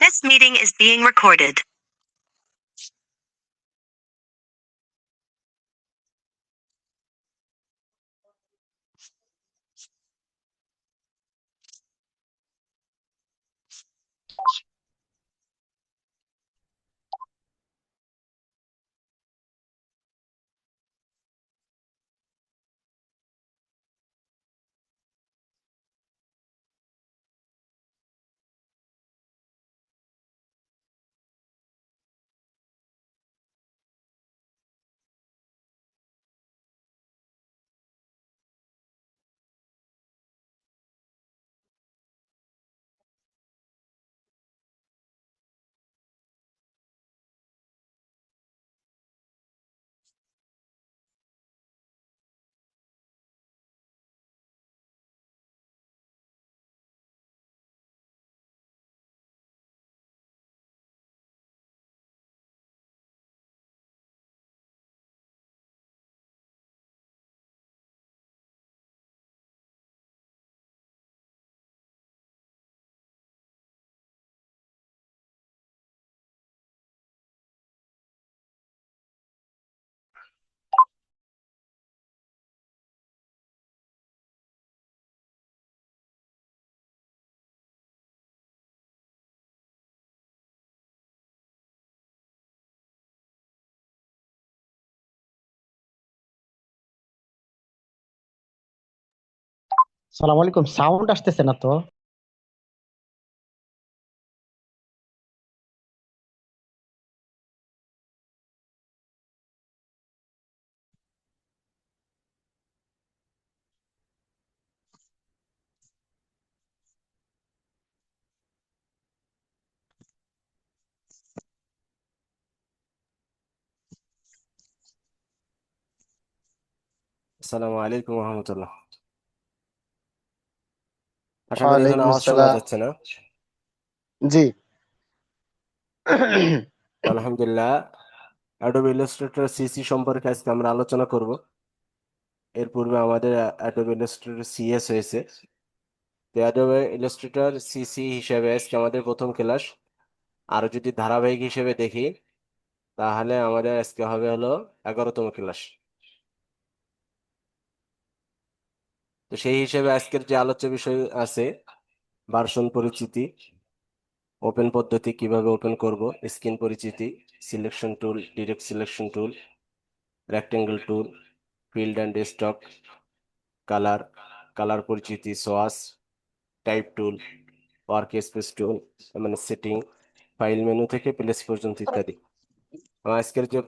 This meeting is being recorded. সালাম আলাইকুম, sound আসতেছে না তো। আসসালামু আলাইকুম রহমতুল্লাহ। আশা করি এখন ওয়ালাইকুম আওয়াজ শোনা আসসালাম। যাচ্ছে না? জি। তো আলহামদুলিল্লাহ, অ্যাডোবি ইলাস্ট্রেটর সিসি সম্পর্কে আজকে আমরা আলোচনা করব। এর পূর্বে আমাদের অ্যাডোবি ইলাস্ট্রেটর সিএস হয়েছে। তো অ্যাডোবি ইলাস্ট্রেটর সিসি হিসেবে আজকে আমাদের প্রথম ক্লাস। আর যদি ধারাবাহিক হিসেবে দেখি তাহলে আমাদের আজকে হবে হলো 11তম ক্লাস। তো সেই হিসেবে আজকের যে আলোচ্য বিষয় আছে, ভার্সন পরিচিতি, ওপেন পদ্ধতি কিভাবে ওপেন করব, স্ক্রিন পরিচিতি, selection tool, direct selection tool, rectangle tool, field and stock, colour, colour পরিচিতি, সোয়াস, টাইপ টুল, ওয়ার্ক স্পেস টুল, মানে সেটিং, ফাইল মেনু থেকে প্লেস পর্যন্ত ইত্যাদি। আমার আজকের যে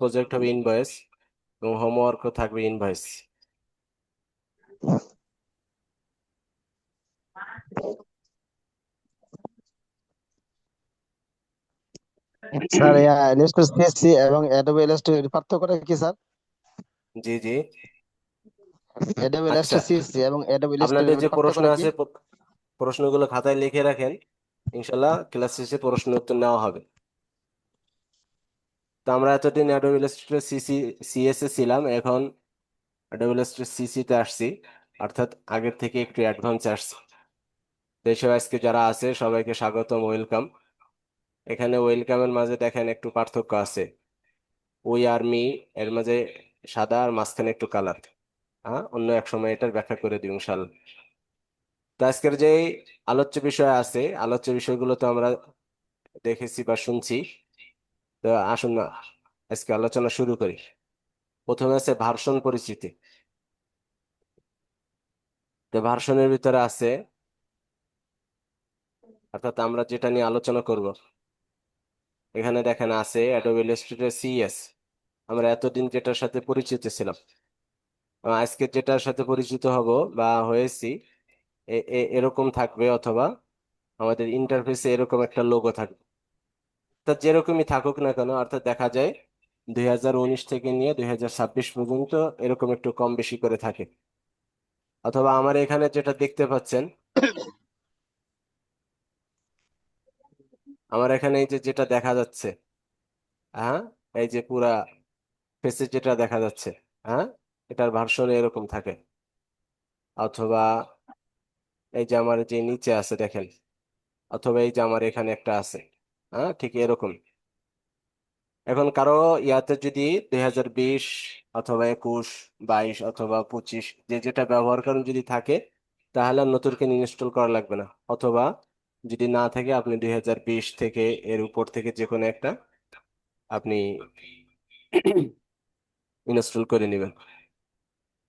প্রজেক্ট হবে ইনভয়েস, এবং হোমওয়ার্কও থাকবে ইনভয়েস। স্যার, ইলাস্ট্রেটর সিএসসি এবং অ্যাডোবি ইলাস্ট্রেটর পার্থক্যটা কি স্যার? জি জি। অ্যাডোবি আচ্ছা, ইলাস্ট্রেটর সিএসসি এবং অ্যাডোবি আপনাদের যে ইলাস্ট্রেটর প্রশ্ন পার্থক্যটা কি? আছে প্রশ্নগুলো খাতায় লিখে রাখেন, ইনশাল্লাহ ক্লাস শেষে প্রশ্ন উত্তর নেওয়া হবে। তো আমরা এতদিন অ্যাডোবি ইলাস্ট্রেটর সিএস এ ছিলাম, এখন অ্যাডোবি ইলাস্ট্রেটর সিসি তে আসছি, অর্থাৎ আগের থেকে একটু অ্যাডভান্স আসছি। তো এইসব আজকে যারা আছে সবাইকে স্বাগতম, ওয়েলকাম। এখানে ওয়েলকামের মাঝে দেখেন একটু পার্থক্য আছে। উই আর মি এর মাঝে সাদা আর মাঝখানে একটু কালার। হ্যাঁ, অন্য এক সময় এটার ব্যাখ্যা করে দিই ইনশাল্লাহ। তো আজকের যে আলোচ্য বিষয় আছে, আলোচ্য বিষয়গুলো তো আমরা দেখেছি বা শুনছি। তো আসুন না আজকে আলোচনা শুরু করি। প্রথমে আছে ভার্সন পরিচিতি। তো ভার্সনের ভিতরে আছে, অর্থাৎ আমরা যেটা নিয়ে আলোচনা করব, এখানে দেখেন আছে অ্যাডোবি ইলাস্ট্রেটর সিএস। আমরা এতদিন যেটার সাথে পরিচিত ছিলাম, আজকে যেটার সাথে পরিচিত হব বা হয়েছি, এরকম থাকবে, অথবা আমাদের ইন্টারফেসে এরকম একটা লোগো থাকবে। তা যেরকমই থাকুক না কেন, অর্থাৎ দেখা যায় 2019 থেকে নিয়ে 2026 পর্যন্ত এরকম একটু কম বেশি করে থাকে। অথবা আমার এখানে যেটা দেখতে পাচ্ছেন, আমার এখানে এই যে যেটা দেখা যাচ্ছে, হ্যাঁ, এই যে পুরা ফেসে যেটা দেখা যাচ্ছে, হ্যাঁ, এটার ভার্সনে এরকম থাকে। অথবা এই যে আমার যে নিচে আছে দেখেন, অথবা এই যে আমার এখানে একটা আছে, হ্যাঁ ঠিক এরকম। এখন কারো ইয়াতে যদি 2020 অথবা 21, 22 অথবা 25 যে যেটা ব্যবহার করেন যদি থাকে, তাহলে আর নতুন করে ইনস্টল করা লাগবে না। অথবা যদি না থাকে, আপনি 2020 থেকে এর উপর থেকে যে কোনো একটা আপনি ইনস্টল করে নেবেন।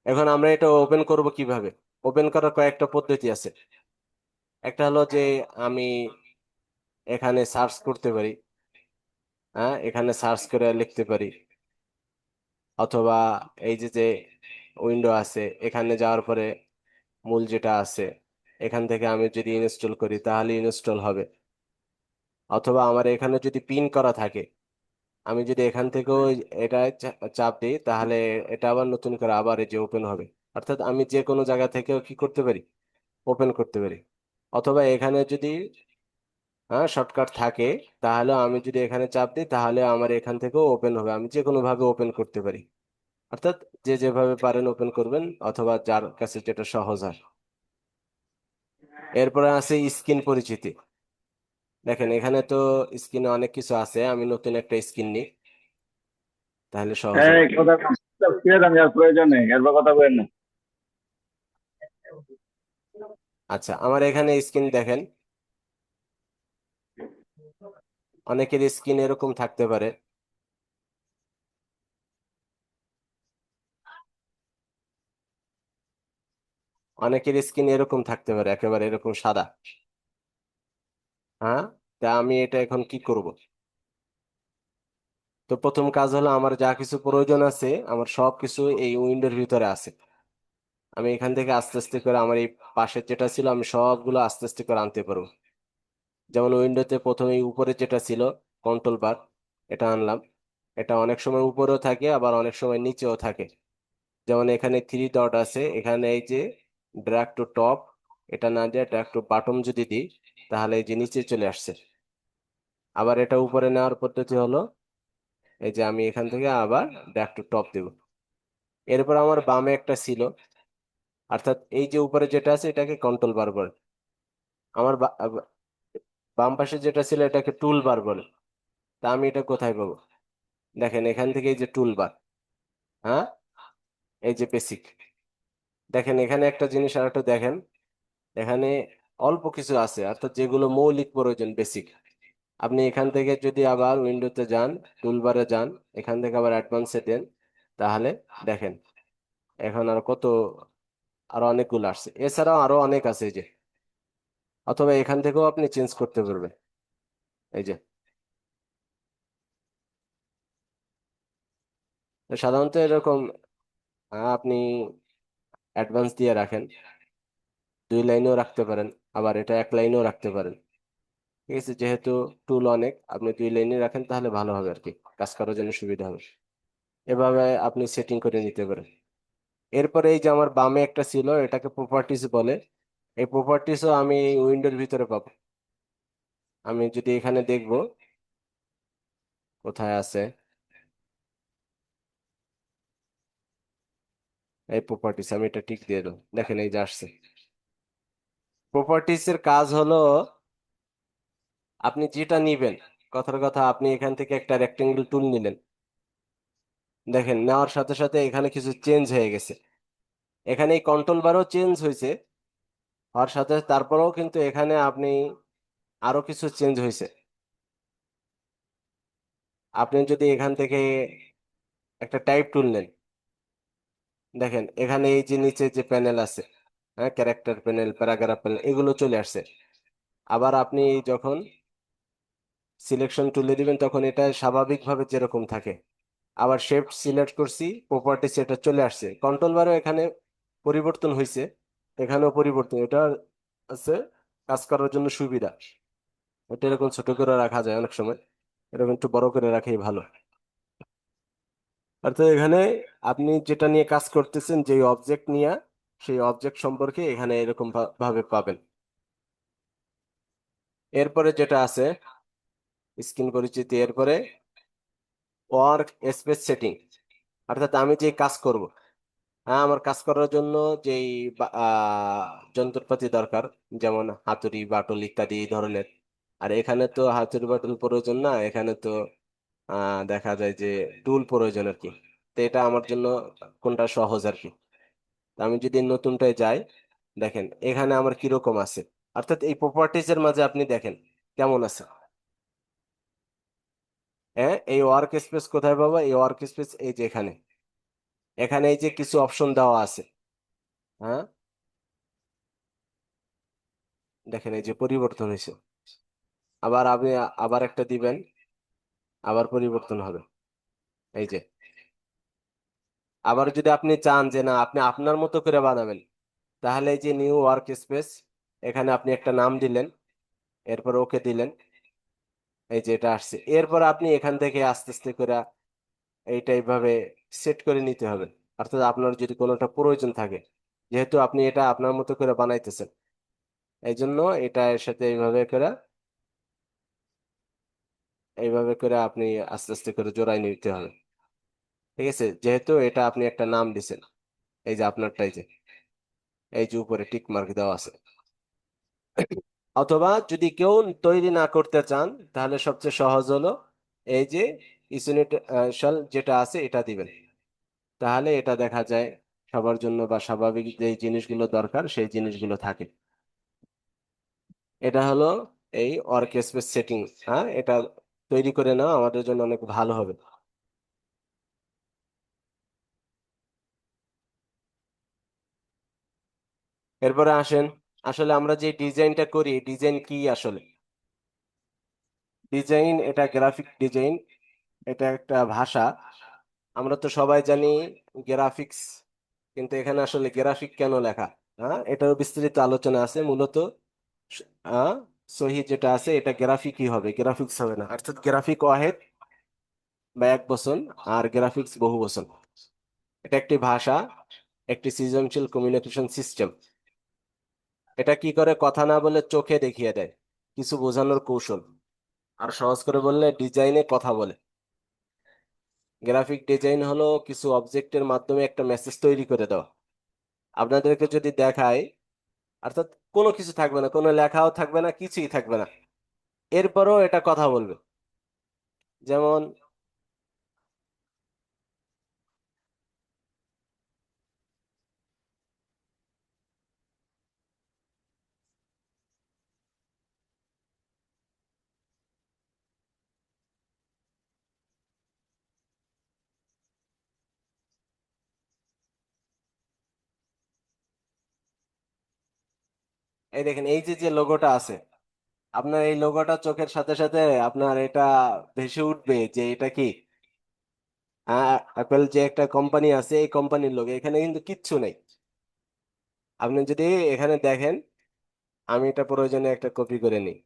এখন আমরা এটা ওপেন করব কিভাবে? ওপেন করার কয়েকটা পদ্ধতি আছে। একটা হলো যে আমি এখানে সার্চ করতে পারি, হ্যাঁ এখানে সার্চ করে লিখতে পারি। অথবা এই যে যে উইন্ডো আছে, এখানে যাওয়ার পরে মূল যেটা আছে এখান থেকে আমি যদি ইনস্টল করি তাহলে ইনস্টল হবে। অথবা আমার এখানে যদি পিন করা থাকে, আমি যদি এখান থেকেও এটা চাপ দিই, তাহলে এটা আবার নতুন করে আবার এই যে ওপেন হবে। অর্থাৎ আমি যে কোনো জায়গা থেকেও কি করতে পারি, ওপেন করতে পারি। অথবা এখানে যদি হ্যাঁ শর্টকাট থাকে, তাহলে আমি যদি এখানে চাপ দিই তাহলে আমার এখান থেকেও ওপেন হবে, আমি যে কোনো ভাবে ওপেন করতে পারি। অর্থাৎ যে যেভাবে পারেন ওপেন করবেন, অথবা যার কাছে যেটা সহজ হয়। এরপরে আছে স্ক্রিন পরিচিতি। দেখেন এখানে তো স্ক্রিনে অনেক কিছু আছে, আমি নতুন একটা স্ক্রিন নিই তাহলে সহজ এই হবে। কথা ছেড়ে দেন, যার প্রয়োজন নেই, এরপর কথা বলেন না। আচ্ছা, আমার এখানে স্ক্রিন দেখেন, অনেকের স্ক্রিন এরকম থাকতে পারে। অনেকের স্ক্রিন এরকম থাকতে পারে, একেবারে এরকম সাদা। হ্যাঁ, তা আমি এটা এখন কি করব? তো প্রথম কাজ হলো, আমার যা কিছু প্রয়োজন আছে আমার সব কিছু এই উইন্ডোর ভিতরে আছে। আমি এখান থেকে আস্তে আস্তে করে আমার এই পাশের যেটা ছিল আমি সবগুলো আস্তে আস্তে করে আনতে পারবো। যেমন উইন্ডোতে প্রথমে উপরে যেটা ছিল কন্ট্রোল বার, এটা আনলাম। এটা অনেক সময় উপরেও থাকে, আবার অনেক সময় নিচেও থাকে। যেমন এখানে 3 ডট আছে, এখানে এই যে ড্র্যাগ টু টপ, এটা না দিয়ে ড্র্যাগ টু বাটম যদি দিই, তাহলে এই যে নিচে চলে আসছে। আবার এটা উপরে নেওয়ার পদ্ধতি হলো, এই যে আমি এখান থেকে আবার ড্র্যাগ টু টপ দেব। এরপর আমার বামে একটা ছিল, অর্থাৎ এই যে উপরে যেটা আছে এটাকে কন্ট্রোল বার বলে। আমার বাম পাশে যেটা ছিল এটাকে টুল বার বলে। তা আমি এটা কোথায় পাবো? দেখেন এখান থেকে এই যে টুল বার, হ্যাঁ এই যে বেসিক। দেখেন এখানে একটা জিনিস আর একটু দেখেন, এখানে অল্প কিছু আছে, অর্থাৎ যেগুলো মৌলিক প্রয়োজন, বেসিক। আপনি এখান থেকে যদি আবার উইন্ডোতে যান, টুলবারে যান, এখান থেকে আবার অ্যাডভান্সে দেন, তাহলে দেখেন এখন আর কত, আরো অনেকগুলো আসছে। এছাড়াও আরো অনেক আছে এই যে। অথবা এখান থেকেও আপনি চেঞ্জ করতে পারবেন, এই যে। তো সাধারণত এরকম আপনি অ্যাডভান্স দিয়ে রাখেন, 2 লাইনেও রাখতে পারেন, আবার এটা 1 লাইনেও রাখতে পারেন। ঠিক আছে, যেহেতু টুল অনেক, আপনি 2 লাইনে রাখেন তাহলে ভালো হবে আর কি, কাজ করার জন্য সুবিধা হবে। এভাবে আপনি সেটিং করে নিতে পারেন। এরপরে এই যে আমার বামে একটা ছিল, এটাকে প্রপার্টিজ বলে। এই প্রপার্টিজও আমি উইন্ডোর ভিতরে পাবো। আমি যদি এখানে দেখব কোথায় আছে এই প্রপার্টিজ, আমি এটা টিক দিয়ে দেবো, দেখেন এই যে আসছে। প্রপার্টিজ এর কাজ হলো, আপনি যেটা নিবেন, কথার কথা আপনি এখান থেকে একটা রেক্টেঙ্গেল টুল নিলেন, দেখেন নেওয়ার সাথে সাথে এখানে কিছু চেঞ্জ হয়ে গেছে। এখানে এই কন্ট্রোল বারও চেঞ্জ হয়েছে, হওয়ার সাথে তারপরেও কিন্তু এখানে আপনি আরো কিছু চেঞ্জ হয়েছে। আপনি যদি এখান থেকে একটা টাইপ টুল নেন, দেখেন এখানে এই যে নিচে যে প্যানেল আছে, হ্যাঁ ক্যারেক্টার প্যানেল, প্যারাগ্রাফ প্যানেল, এগুলো চলে আসছে। আবার আপনি যখন সিলেকশন টুলে দিবেন তখন এটা স্বাভাবিকভাবে যেরকম থাকে। আবার শেপ সিলেক্ট করছি, প্রপার্টিস এটা চলে আসছে। কন্ট্রোল বারও এখানে পরিবর্তন হয়েছে, এখানেও পরিবর্তন, এটা আছে কাজ করার জন্য সুবিধা। এটা এরকম ছোট করে রাখা যায় অনেক সময়, এরকম একটু বড় করে রাখাই ভালো। অর্থাৎ এখানে আপনি যেটা নিয়ে কাজ করতেছেন, যে অবজেক্ট নিয়ে, সেই অবজেক্ট সম্পর্কে এখানে এরকম ভাবে পাবেন। এরপরে যেটা আছে স্ক্রিন পরিচিতি, এরপরে ওয়ার্ক স্পেস সেটিং, অর্থাৎ আমি যে কাজ করব, হ্যাঁ, আমার কাজ করার জন্য যেই যন্ত্রপাতি দরকার, যেমন হাতুড়ি বাটুল ইত্যাদি এই ধরনের। আর এখানে তো হাতুড়ি বাটুল প্রয়োজন না, এখানে তো দেখা যায় যে টুল প্রয়োজন আর কি। তো এটা আমার জন্য কোনটা সহজ আর কি। তো আমি যদি নতুনটায় যাই, দেখেন এখানে আমার কিরকম আছে, অর্থাৎ এই প্রপার্টিজ এর মাঝে আপনি দেখেন কেমন আছে। হ্যাঁ, এই ওয়ার্ক স্পেস কোথায় পাবো? এই ওয়ার্ক স্পেস এই যে এখানে, এখানে এই যে কিছু অপশন দেওয়া আছে। হ্যাঁ, দেখেন এই যে পরিবর্তন হয়েছে। আবার আপনি আবার একটা দিবেন, আবার পরিবর্তন হবে। এই যে, আবার যদি আপনি চান যে না আপনি আপনার মতো করে বানাবেন, তাহলে এই যে নিউ ওয়ার্ক স্পেস, এখানে আপনি একটা নাম দিলেন, এরপর ওকে দিলেন। এই যে এটা আসছে, এরপর আপনি এখান থেকে আস্তে আস্তে করে এইটা এইভাবে সেট করে নিতে হবে। অর্থাৎ আপনার যদি কোনোটা প্রয়োজন থাকে, যেহেতু আপনি এটা আপনার মতো করে বানাইতেছেন, এই জন্য এটা এর সাথে এইভাবে করে আপনি আস্তে আস্তে করে জোড়াই নিতে হবে। ঠিক আছে, যেহেতু এটা আপনি একটা নাম দিছেন, এই যে আপনারটাই যে এই যে উপরে টিক মার্ক দেওয়া আছে। অথবা যদি কেউ তৈরি না করতে চান, তাহলে সবচেয়ে সহজ হলো এই যে ইউনিট যেটা আছে এটা দিবেন। তাহলে এটা দেখা যায় সবার জন্য বা স্বাভাবিক যে জিনিসগুলো দরকার সেই জিনিসগুলো থাকে। এটা হলো এই ওয়ার্ক স্পেস সেটিং। হ্যাঁ, এটা তৈরি করে নেওয়া আমাদের জন্য অনেক ভালো হবে। এরপরে আসেন, আসলে আমরা যে ডিজাইনটা করি, ডিজাইন কি আসলে? ডিজাইন এটা গ্রাফিক ডিজাইন, এটা একটা ভাষা। আমরা তো সবাই জানি গ্রাফিক্স, কিন্তু এখানে আসলে গ্রাফিক কেন লেখা? হ্যাঁ, এটার বিস্তারিত আলোচনা আছে। মূলত হ্যাঁ, সহি যেটা আছে এটা গ্রাফিকই হবে, গ্রাফিক্স হবে না। অর্থাৎ গ্রাফিক ওয়াহেদ বা এক বচন, আর গ্রাফিক্স বহু বচন। এটা একটি ভাষা, একটি সৃজনশীল কমিউনিকেশন সিস্টেম। এটা কি করে? কথা না বলে চোখে দেখিয়ে দেয় কিছু বোঝানোর কৌশল। আর সহজ করে বললে ডিজাইনে কথা বলে। গ্রাফিক ডিজাইন হলো কিছু অবজেক্টের মাধ্যমে একটা মেসেজ তৈরি করে দেওয়া। আপনাদেরকে যদি দেখায়, অর্থাৎ কোনো কিছু থাকবে না, কোনো লেখাও থাকবে না, কিছুই থাকবে না, এরপরও এটা কথা বলবে। যেমন এই দেখেন, এই যে যে লোগোটা আছে, আপনার এই লোগোটা চোখের সাথে সাথে আপনার এটা ভেসে উঠবে যে এটা কি অ্যাপেল যে একটা কোম্পানি আছে, এই কোম্পানির লোগো। এখানে কিন্তু কিচ্ছু নেই। আপনি যদি এখানে দেখেন, আমি এটা প্রয়োজনে একটা কপি করে নিই।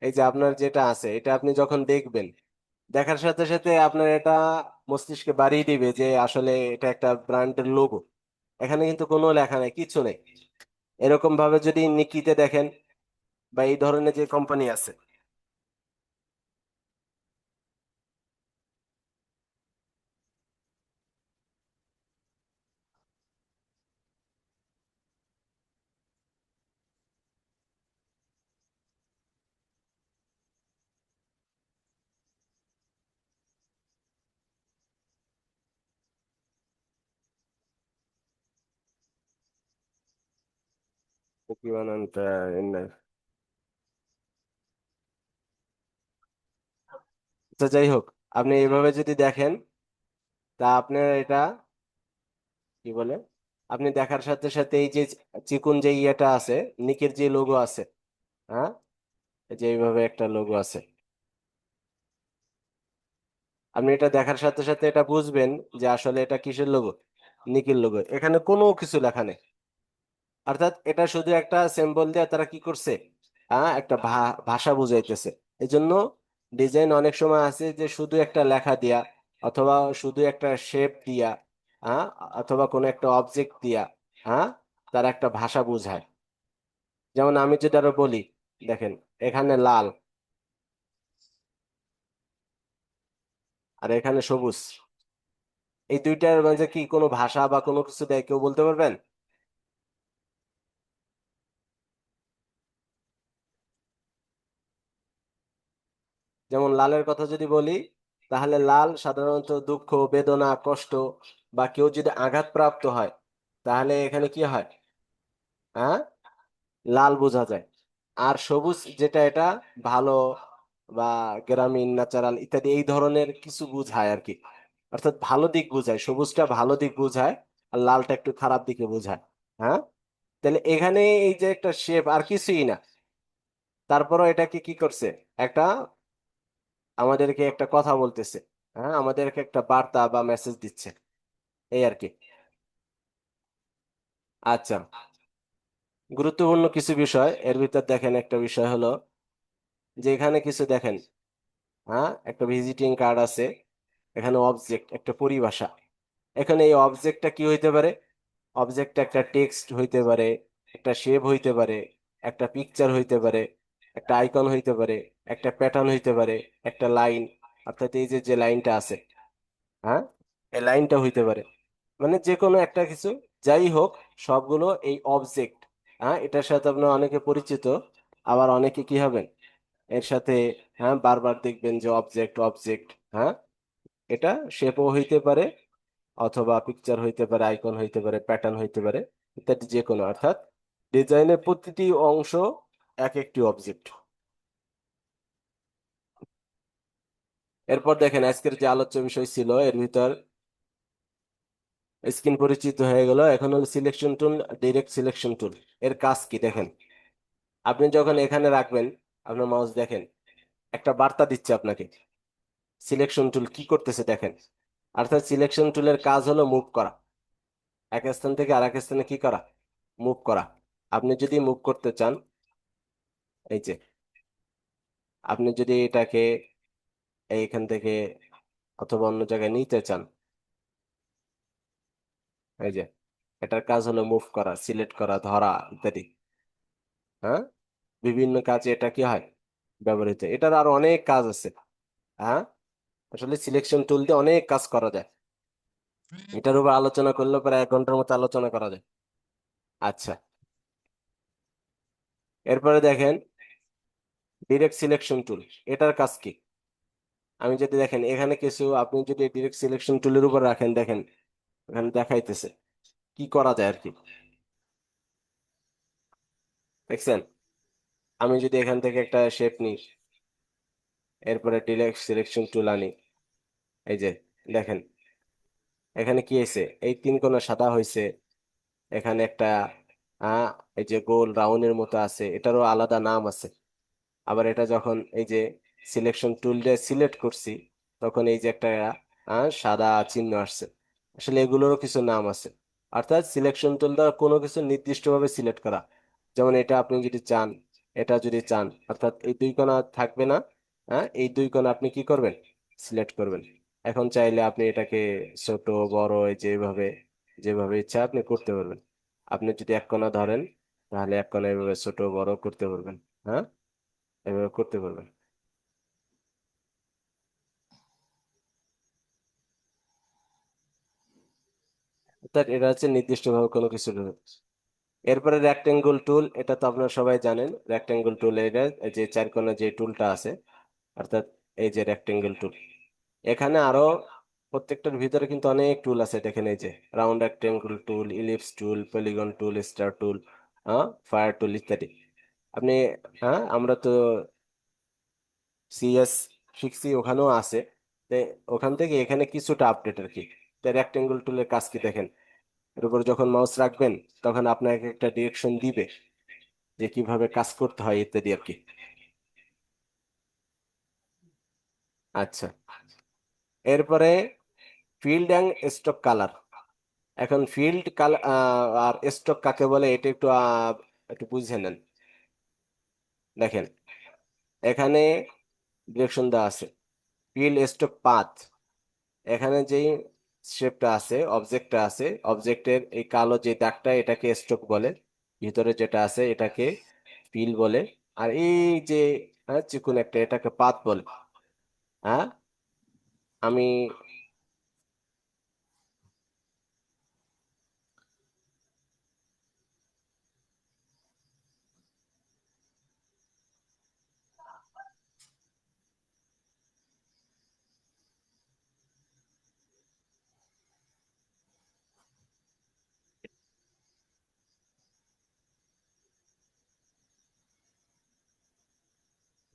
এই যে আপনার যেটা আছে, এটা আপনি যখন দেখবেন, দেখার সাথে সাথে আপনার এটা মস্তিষ্কে বাড়িয়ে দিবে যে আসলে এটা একটা ব্র্যান্ডের লোগো। এখানে কিন্তু কোনো লেখা নেই, কিছু নেই। এরকম ভাবে যদি নিকিতে দেখেন বা এই ধরনের যে কোম্পানি আছে, কি বানানটা তো যাই হোক, আপনি এইভাবে যদি দেখেন, তা আপনার এটা কি বলে, আপনি দেখার সাথে সাথে এই যে চিকুন যে ইয়েটা আছে, নিকের যে লোগো আছে, হ্যাঁ, এই যে এইভাবে একটা লোগো আছে, আপনি এটা দেখার সাথে সাথে এটা বুঝবেন যে আসলে এটা কিসের লোগো? নিকের লোগো। এখানে কোনো কিছু লেখা নেই। অর্থাৎ এটা শুধু একটা সিম্বল দিয়ে তারা কি করছে, একটা ভাষা বুঝাইতেছে। এই জন্য ডিজাইন অনেক সময় আছে যে শুধু একটা লেখা দিয়া অথবা শুধু একটা শেপ দিয়া, হ্যাঁ, অথবা কোনো একটা অবজেক্ট দিয়া, হ্যাঁ, তার একটা ভাষা বোঝায়। যেমন আমি যদি আরো বলি, দেখেন এখানে লাল আর এখানে সবুজ, এই দুইটার মাঝে কি কোনো ভাষা বা কোনো কিছু দেয়, কেউ বলতে পারবেন? যেমন লালের কথা যদি বলি, তাহলে লাল সাধারণত দুঃখ, বেদনা, কষ্ট বা কেউ যদি আঘাতপ্রাপ্ত হয়, তাহলে এখানে কি হয়? হ্যাঁ, লাল বোঝা যায়। আর সবুজ যেটা, এটা ভালো বা গ্রামীণ, ন্যাচারাল ইত্যাদি এই ধরনের কিছু বোঝায় আর কি। অর্থাৎ ভালো দিক বোঝায়, সবুজটা ভালো দিক বোঝায় আর লালটা একটু খারাপ দিকে বোঝায়। হ্যাঁ, তাহলে এখানে এই যে একটা শেপ আর কিছুই না, তারপরও এটাকে কি করছে, একটা আমাদেরকে একটা কথা বলতেছে, হ্যাঁ, আমাদেরকে একটা বার্তা বা মেসেজ দিচ্ছে, এই আর কি। আচ্ছা, গুরুত্বপূর্ণ কিছু বিষয় এর ভিতর দেখেন, একটা বিষয় হলো যে এখানে কিছু দেখেন, হ্যাঁ, একটা ভিজিটিং কার্ড আছে, এখানে অবজেক্ট একটা পরিভাষা। এখানে এই অবজেক্টটা কি হইতে পারে? অবজেক্টটা একটা টেক্সট হইতে পারে, একটা শেপ হইতে পারে, একটা পিকচার হইতে পারে, একটা আইকন হইতে পারে, একটা প্যাটার্ন হইতে পারে, একটা লাইন, অর্থাৎ এই যে যে লাইনটা আছে, হ্যাঁ, এই লাইনটা হইতে পারে, মানে যে কোনো একটা কিছু, যাই হোক, সবগুলো এই অবজেক্ট। হ্যাঁ, এটার সাথে আপনার অনেকে পরিচিত, আবার অনেকে কি হবেন এর সাথে, হ্যাঁ, বারবার দেখবেন যে অবজেক্ট অবজেক্ট, হ্যাঁ, এটা শেপও হইতে পারে, অথবা পিকচার হইতে পারে, আইকন হইতে পারে, প্যাটার্ন হইতে পারে, ইত্যাদি যে কোনো, অর্থাৎ ডিজাইনের প্রতিটি অংশ এক একটি অবজেক্ট। এরপর দেখেন আজকের যে আলোচ্য বিষয় ছিল এর ভিতর স্ক্রিন পরিচিত হয়ে গেল, এখন হলো selection tool, direct selection tool. এর কাজ কি দেখেন, আপনি যখন এখানে রাখবেন আপনার মাউস, দেখেন একটা বার্তা দিচ্ছে আপনাকে। সিলেকশন টুল কি করতেছে দেখেন, অর্থাৎ সিলেকশন টুলের কাজ হলো মুভ করা, এক স্থান থেকে আরেক স্থানে কি করা, মুভ করা। আপনি যদি মুভ করতে চান, এই যে আপনি যদি এটাকে এইখান থেকে অথবা অন্য জায়গায় নিতে চান, এই যে এটার কাজ হলো মুভ করা, সিলেক্ট করা, ধরা ইত্যাদি। হ্যাঁ, বিভিন্ন কাজে এটা কি হয়, ব্যবহৃত। এটার আরো অনেক কাজ আছে। হ্যাঁ, আসলে সিলেকশন টুল দিয়ে অনেক কাজ করা যায়, এটার উপর আলোচনা করলে প্রায় 1 ঘন্টার মতো আলোচনা করা যায়। আচ্ছা, এরপরে দেখেন ডিরেক্ট সিলেকশন টুল, এটার কাজ কি? আমি যদি দেখেন এখানে কিছু, আপনি যদি ডিরেক্ট সিলেকশন টুলের উপর রাখেন, দেখেন এখানে দেখাইতেছে কি করা যায় আর কি, দেখছেন? আমি যদি এখান থেকে একটা শেপ নিই, এরপরে ডিরেক্ট সিলেকশন টুল আনি, এই যে দেখেন এখানে কি হয়েছে, এই 3 কোণা সাদা হয়েছে, এখানে একটা আহ এই যে গোল রাউন্ডের মতো আছে, এটারও আলাদা নাম আছে। আবার এটা যখন এই যে সিলেকশন টুল দিয়ে সিলেক্ট করছি, তখন এই যে একটা সাদা চিহ্ন আসছে, আসলে এগুলোরও কিছু নাম আছে। অর্থাৎ সিলেকশন টুল দ্বারা কোনো কিছু নির্দিষ্টভাবে সিলেক্ট করা। যেমন এটা আপনি যদি চান, এটা যদি চান, অর্থাৎ এই 2 কোণা থাকবে না, হ্যাঁ, এই 2 কোণা আপনি কি করবেন, সিলেক্ট করবেন। এখন চাইলে আপনি এটাকে ছোট বড় এই যেভাবে, যেভাবে ইচ্ছা আপনি করতে পারবেন। আপনি যদি 1 কোণা ধরেন, তাহলে 1 কোণা এভাবে ছোট বড় করতে পারবেন। হ্যাঁ, এভাবে করতে পারবেন। অর্থাৎ এটা হচ্ছে নির্দিষ্টভাবে কোনো কিছু নয়। এরপরে রেক্টেঙ্গল টুল, এটা তো আপনারা সবাই জানেন। রেক্টেঙ্গল টুল, এটা এই যে 4 কোণা যে টুলটা আছে, অর্থাৎ এই যে রেক্টেঙ্গল টুল। এখানে আরো প্রত্যেকটার ভিতরে কিন্তু অনেক টুল আছে, দেখেন এই যে round rectangle tool, ellipse tool, polygon tool, star tool, হ্যাঁ, ফায়ার টুল ইত্যাদি। আপনি, হ্যাঁ, আমরা তো সিএস শিখছি, ওখানেও আছে। তো ওখান থেকে এখানে কিছুটা আপডেট আর কি। তো রেক্টেঙ্গল টুলের কাজ কি দেখেন, এর উপর যখন মাউস রাখবেন তখন আপনাকে একটা ডিরেকশন দিবে যে কিভাবে কাজ করতে হয় ইত্যাদি আর কি। আচ্ছা, এরপরে ফিল্ড অ্যান্ড স্টক কালার। এখন ফিল্ড কালার আর স্টক কাকে বলে, এটা একটু একটু বুঝে নেন। দেখেন এখানে ডিরেকশন দেওয়া আছে, ফিল্ড স্টক পাথ, এখানে যেই শেপটা আছে, অবজেক্টটা আছে, অবজেক্টের এই কালো যে দাগটা এটাকে স্ট্রোক বলে, ভিতরে যেটা আছে এটাকে ফিল বলে, আর এই যে চিকুন একটা এটাকে পাত বলে। হ্যাঁ, আমি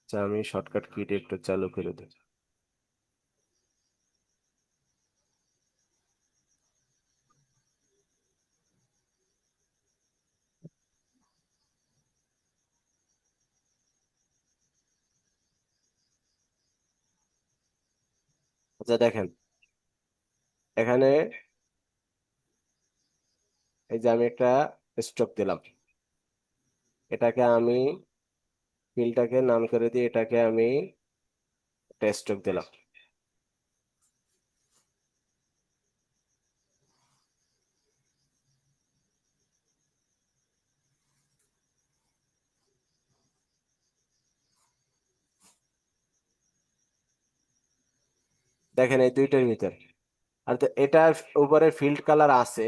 আমি শর্টকাট কিট একটু চালু করে দিই। আচ্ছা দেখেন, এখানে এই যে আমি একটা স্ট্রোক দিলাম, এটাকে আমি ফিলটাকে নাম করে দিই, এটাকে আমি একটা স্ট্রোক দিলাম। দেখেন এই দুইটার ভিতরে, আর তো এটার উপরে ফিল্ড কালার আছে,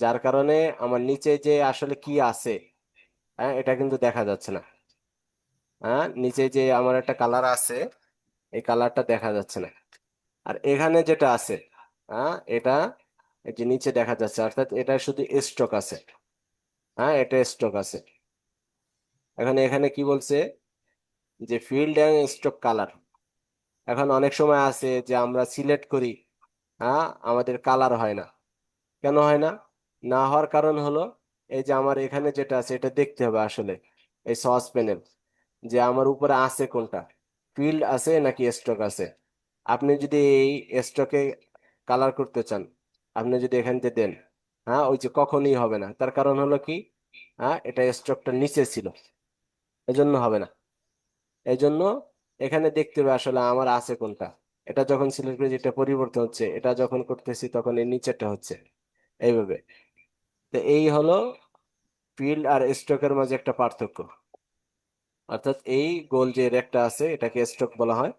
যার কারণে আমার নিচে যে আসলে কি আছে এটা কিন্তু দেখা যাচ্ছে না। নিচে যে আমার একটা কালার আছে, এই কালারটা দেখা যাচ্ছে না। আর এখানে যেটা আছে এটা এই যে নিচে দেখা যাচ্ছে, অর্থাৎ এটা শুধু স্ট্রোক আছে। এটা স্ট্রোক আছে। এখন এখানে কি বলছে যে ফিল্ড এন্ড স্ট্রোক কালার। এখন অনেক সময় আছে যে আমরা সিলেক্ট করি, আমাদের কালার হয় না। কেন হয় না? না হওয়ার কারণ হলো এই যে আমার এখানে যেটা আছে এটা দেখতে হবে আসলে, এই সস প্যানেল, যে আমার উপরে আছে কোনটা, ফিল্ড আছে নাকি স্ট্রোক আছে। আপনি যদি এই স্ট্রোকে কালার করতে চান, আপনি যদি এখান থেকে দেন, ওই যে কখনই হবে না। তার কারণ হলো কি, এটা স্ট্রোকটা নিচে ছিল, এজন্য হবে না। এই জন্য এখানে দেখতে হবে আসলে আমার আছে কোনটা। এটা যখন সিলেক্ট করি যেটা পরিবর্তন হচ্ছে, এটা যখন করতেছি তখন এই নিচেরটা হচ্ছে, এইভাবে। তো এই হলো ফিল্ড আর স্ট্রোকের মাঝে একটা পার্থক্য। অর্থাৎ এই গোল যে রেকটা আছে এটাকে স্ট্রোক বলা হয়,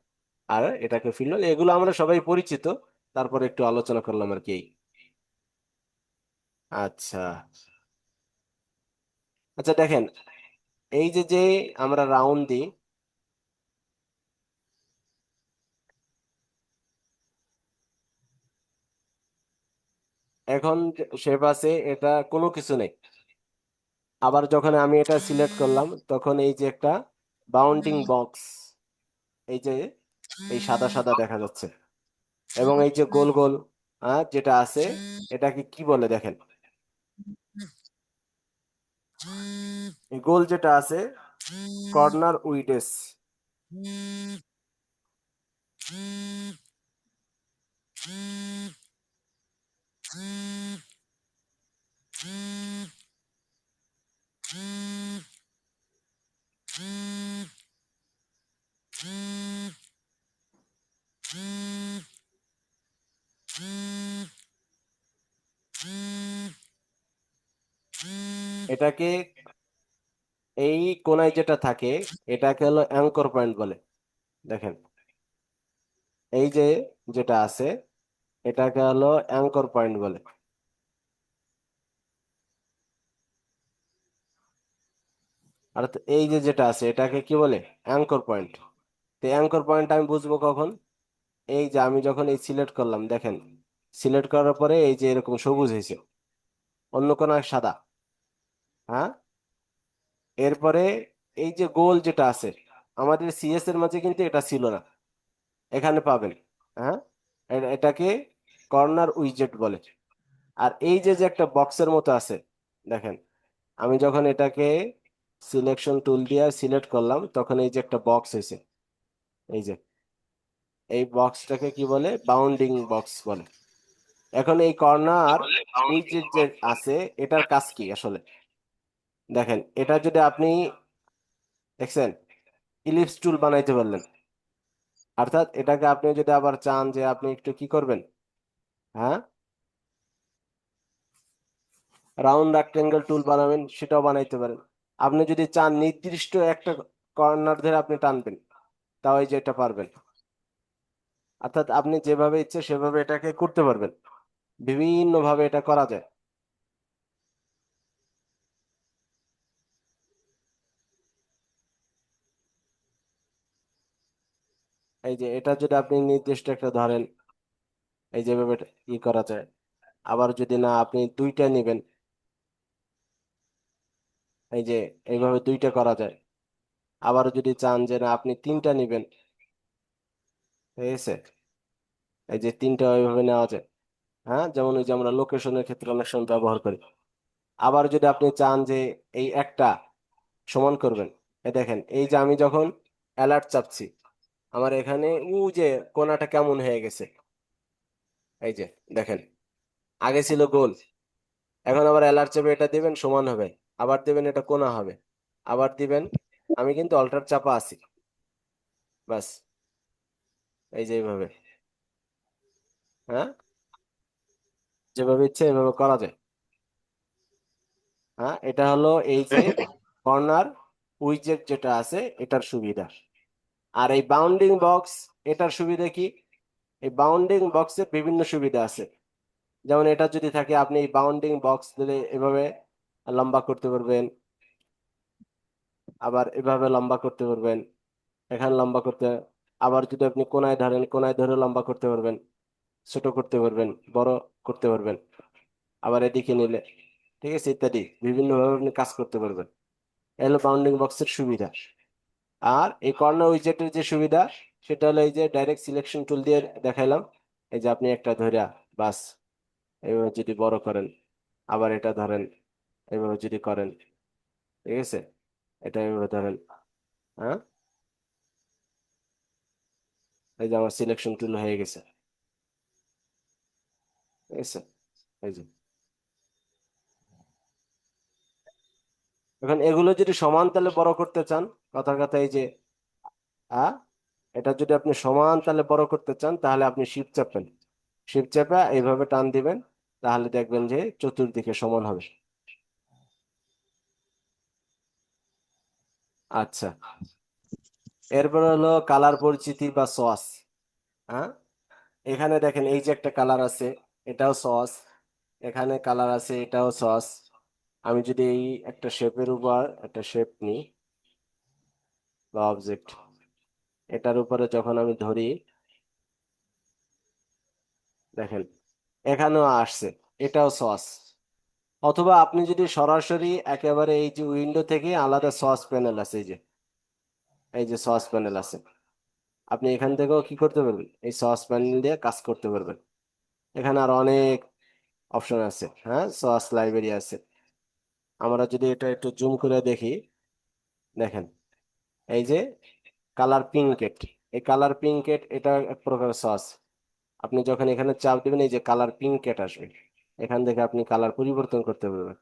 আর এটাকে ফিল্ড বলে। এগুলো আমরা সবাই পরিচিত, তারপরে একটু আলোচনা করলাম আর কি। আচ্ছা, আচ্ছা দেখেন, এই যে যে আমরা রাউন্ড দিই, এখন শেপ আছে, এটা কোনো কিছু নেই। আবার যখন আমি এটা সিলেক্ট করলাম তখন এই যে একটা বাউন্ডিং বক্স, এই যে এই সাদা সাদা দেখা যাচ্ছে, এবং এই যে গোল গোল যেটা আছে এটাকে কি বলে দেখেন, এই গোল যেটা আছে কর্নার উইডেস। এটাকে এই কোনায় যেটা থাকে এটাকে হলো অ্যাঙ্কর পয়েন্ট বলে। দেখেন এই যে যেটা আছে এটাকে হলো অ্যাঙ্কর পয়েন্ট বলে। আর তো এই যে যেটা আছে এটাকে কি বলে, অ্যাঙ্কর পয়েন্ট। তো অ্যাঙ্কর পয়েন্ট আমি বুঝবো কখন, এই যে আমি যখন এই সিলেক্ট করলাম, দেখেন সিলেক্ট করার পরে এই যে এরকম সবুজ হয়েছে, অন্য কোনো এক সাদা। হ্যাঁ, এরপরে এই যে গোল যেটা আছে, আমাদের সিএস এর মাঝে কিন্তু এটা ছিল না, এখানে পাবেন। হ্যাঁ, এটাকে কর্নার উইজেট বলে। আর এই যে যে একটা বক্সের মতো আছে, দেখেন আমি যখন এটাকে সিলেকশন টুল দিয়ে সিলেক্ট করলাম তখন এই যে একটা বক্স হয়েছে, এই যে এই বক্সটাকে কি বলে, বাউন্ডিং বক্স বলে। এখন এই কর্নার উইজেট যে আছে এটার কাজ কি আসলে, দেখেন এটা যদি আপনি দেখছেন ইলিপস টুল বানাইতে পারলেন, অর্থাৎ এটাকে আপনি যদি আবার চান যে আপনি একটু কি করবেন, হ্যাঁ, রাউন্ড রেক্টেঙ্গেল টুল বানাবেন, সেটাও বানাইতে পারেন। আপনি যদি চান নির্দিষ্ট একটা কর্নার ধরে আপনি টানবেন, তাও এই যে এটা পারবেন। অর্থাৎ আপনি যেভাবে ইচ্ছে সেভাবে এটাকে করতে পারবেন, বিভিন্ন ভাবে এটা করা যায়। এই যে এটা যদি আপনি নির্দিষ্ট একটা ধরেন, এই যেভাবে এটা ই করা যায়। আবার যদি না আপনি দুইটা নেবেন, এই যে এইভাবে দুইটা করা যায়। আবার যদি চান যে না আপনি তিনটা নেবেন, ঠিক আছে, এই যে তিনটা ওইভাবে নেওয়া যায়। হ্যাঁ, যেমন ওই যে আমরা লোকেশনের ক্ষেত্রে অনেক সময় ব্যবহার করি। আবার যদি আপনি চান যে এই একটা সমান করবেন, এই দেখেন এই যে আমি যখন অ্যালার্ট চাপছি, আমার এখানে ও যে কোণাটা কেমন হয়ে গেছে, এই যে দেখেন, আগে ছিল গোল, এখন আবার অ্যালার্ট চেপে এটা দিবেন সমান হবে, আবার দিবেন এটা কোণা হবে, আবার দিবেন, আমি কিন্তু অল্টার চাপা আছি, বাস, এই যে এইভাবে, হ্যাঁ, যেভাবে ইচ্ছে এভাবে করা যায়। হ্যাঁ, এটা হলো এই যে কর্নার উইজেট যেটা আছে এটার সুবিধা। আর এই বাউন্ডিং বক্স, এটার সুবিধা কি, এই বাউন্ডিং বক্সের বিভিন্ন সুবিধা আছে। যেমন এটা যদি থাকে, আপনি এই বাউন্ডিং বক্স দিলে এভাবে লম্বা করতে পারবেন, আবার এভাবে লম্বা করতে পারবেন, এখানে লম্বা করতে, আবার যদি আপনি কোনায় ধরেন কোনায় ধরে লম্বা করতে পারবেন, ছোট করতে পারবেন, বড় করতে পারবেন, আবার এদিকে নিলে, ঠিক আছে, ইত্যাদি বিভিন্ন ভাবে আপনি কাজ করতে পারবেন। এই হলো বাউন্ডিং বক্সের সুবিধা। আর এই কর্নার উইজেটের যে সুবিধা, সেটা হলো এই যে ডাইরেক্ট সিলেকশন টুল দিয়ে দেখাইলাম, এই যে আপনি একটা ধইরা বাস এইভাবে যদি বড় করেন, আবার এটা ধরেন এইভাবে যদি করেন, ঠিক আছে, এটা এইভাবে ধরেন, হ্যাঁ, এই যে আমার সিলেকশন টুল হয়ে গেছে, ঠিক আছে, এই যে এখন এগুলো যদি সমান তালে বড় করতে চান, কথার কথা এই যে, হ্যাঁ, এটা যদি আপনি সমান তালে বড় করতে চান, তাহলে আপনি শিফট চাপবেন, শিফট চাপা এইভাবে টান দিবেন, তাহলে দেখবেন যে চতুর্দিকে সমান হবে। আচ্ছা, এরপর হলো কালার পরিচিতি বা সস। হ্যাঁ, এখানে দেখেন এই যে একটা কালার আছে, এটাও সস, এখানে কালার আছে, এটাও সস। আমি যদি এই একটা শেপের উপর একটা শেপ নিই বা অবজেক্ট, এটার উপরে যখন আমি ধরি, দেখেন এখানেও আসছে, এটাও সস। অথবা আপনি যদি সরাসরি একেবারে এই যে উইন্ডো থেকে আলাদা সস প্যানেল আছে, এই যে সস প্যানেল আছে, আপনি এখান থেকেও কি করতে পারবেন, এই সস প্যানেল দিয়ে কাজ করতে পারবেন। এখানে আর অনেক অপশন আছে, হ্যাঁ, সস লাইব্রেরি আছে। আমরা যদি এটা একটু জুম করে দেখি, দেখেন এই যে কালার পিঙ্কেট, এই কালার পিঙ্কেট এটা এক প্রকার সস। আপনি যখন এখানে চাপ দিবেন, এই যে কালার পিঙ্কেট আসবে, এখান থেকে আপনি কালার পরিবর্তন করতে পারবেন।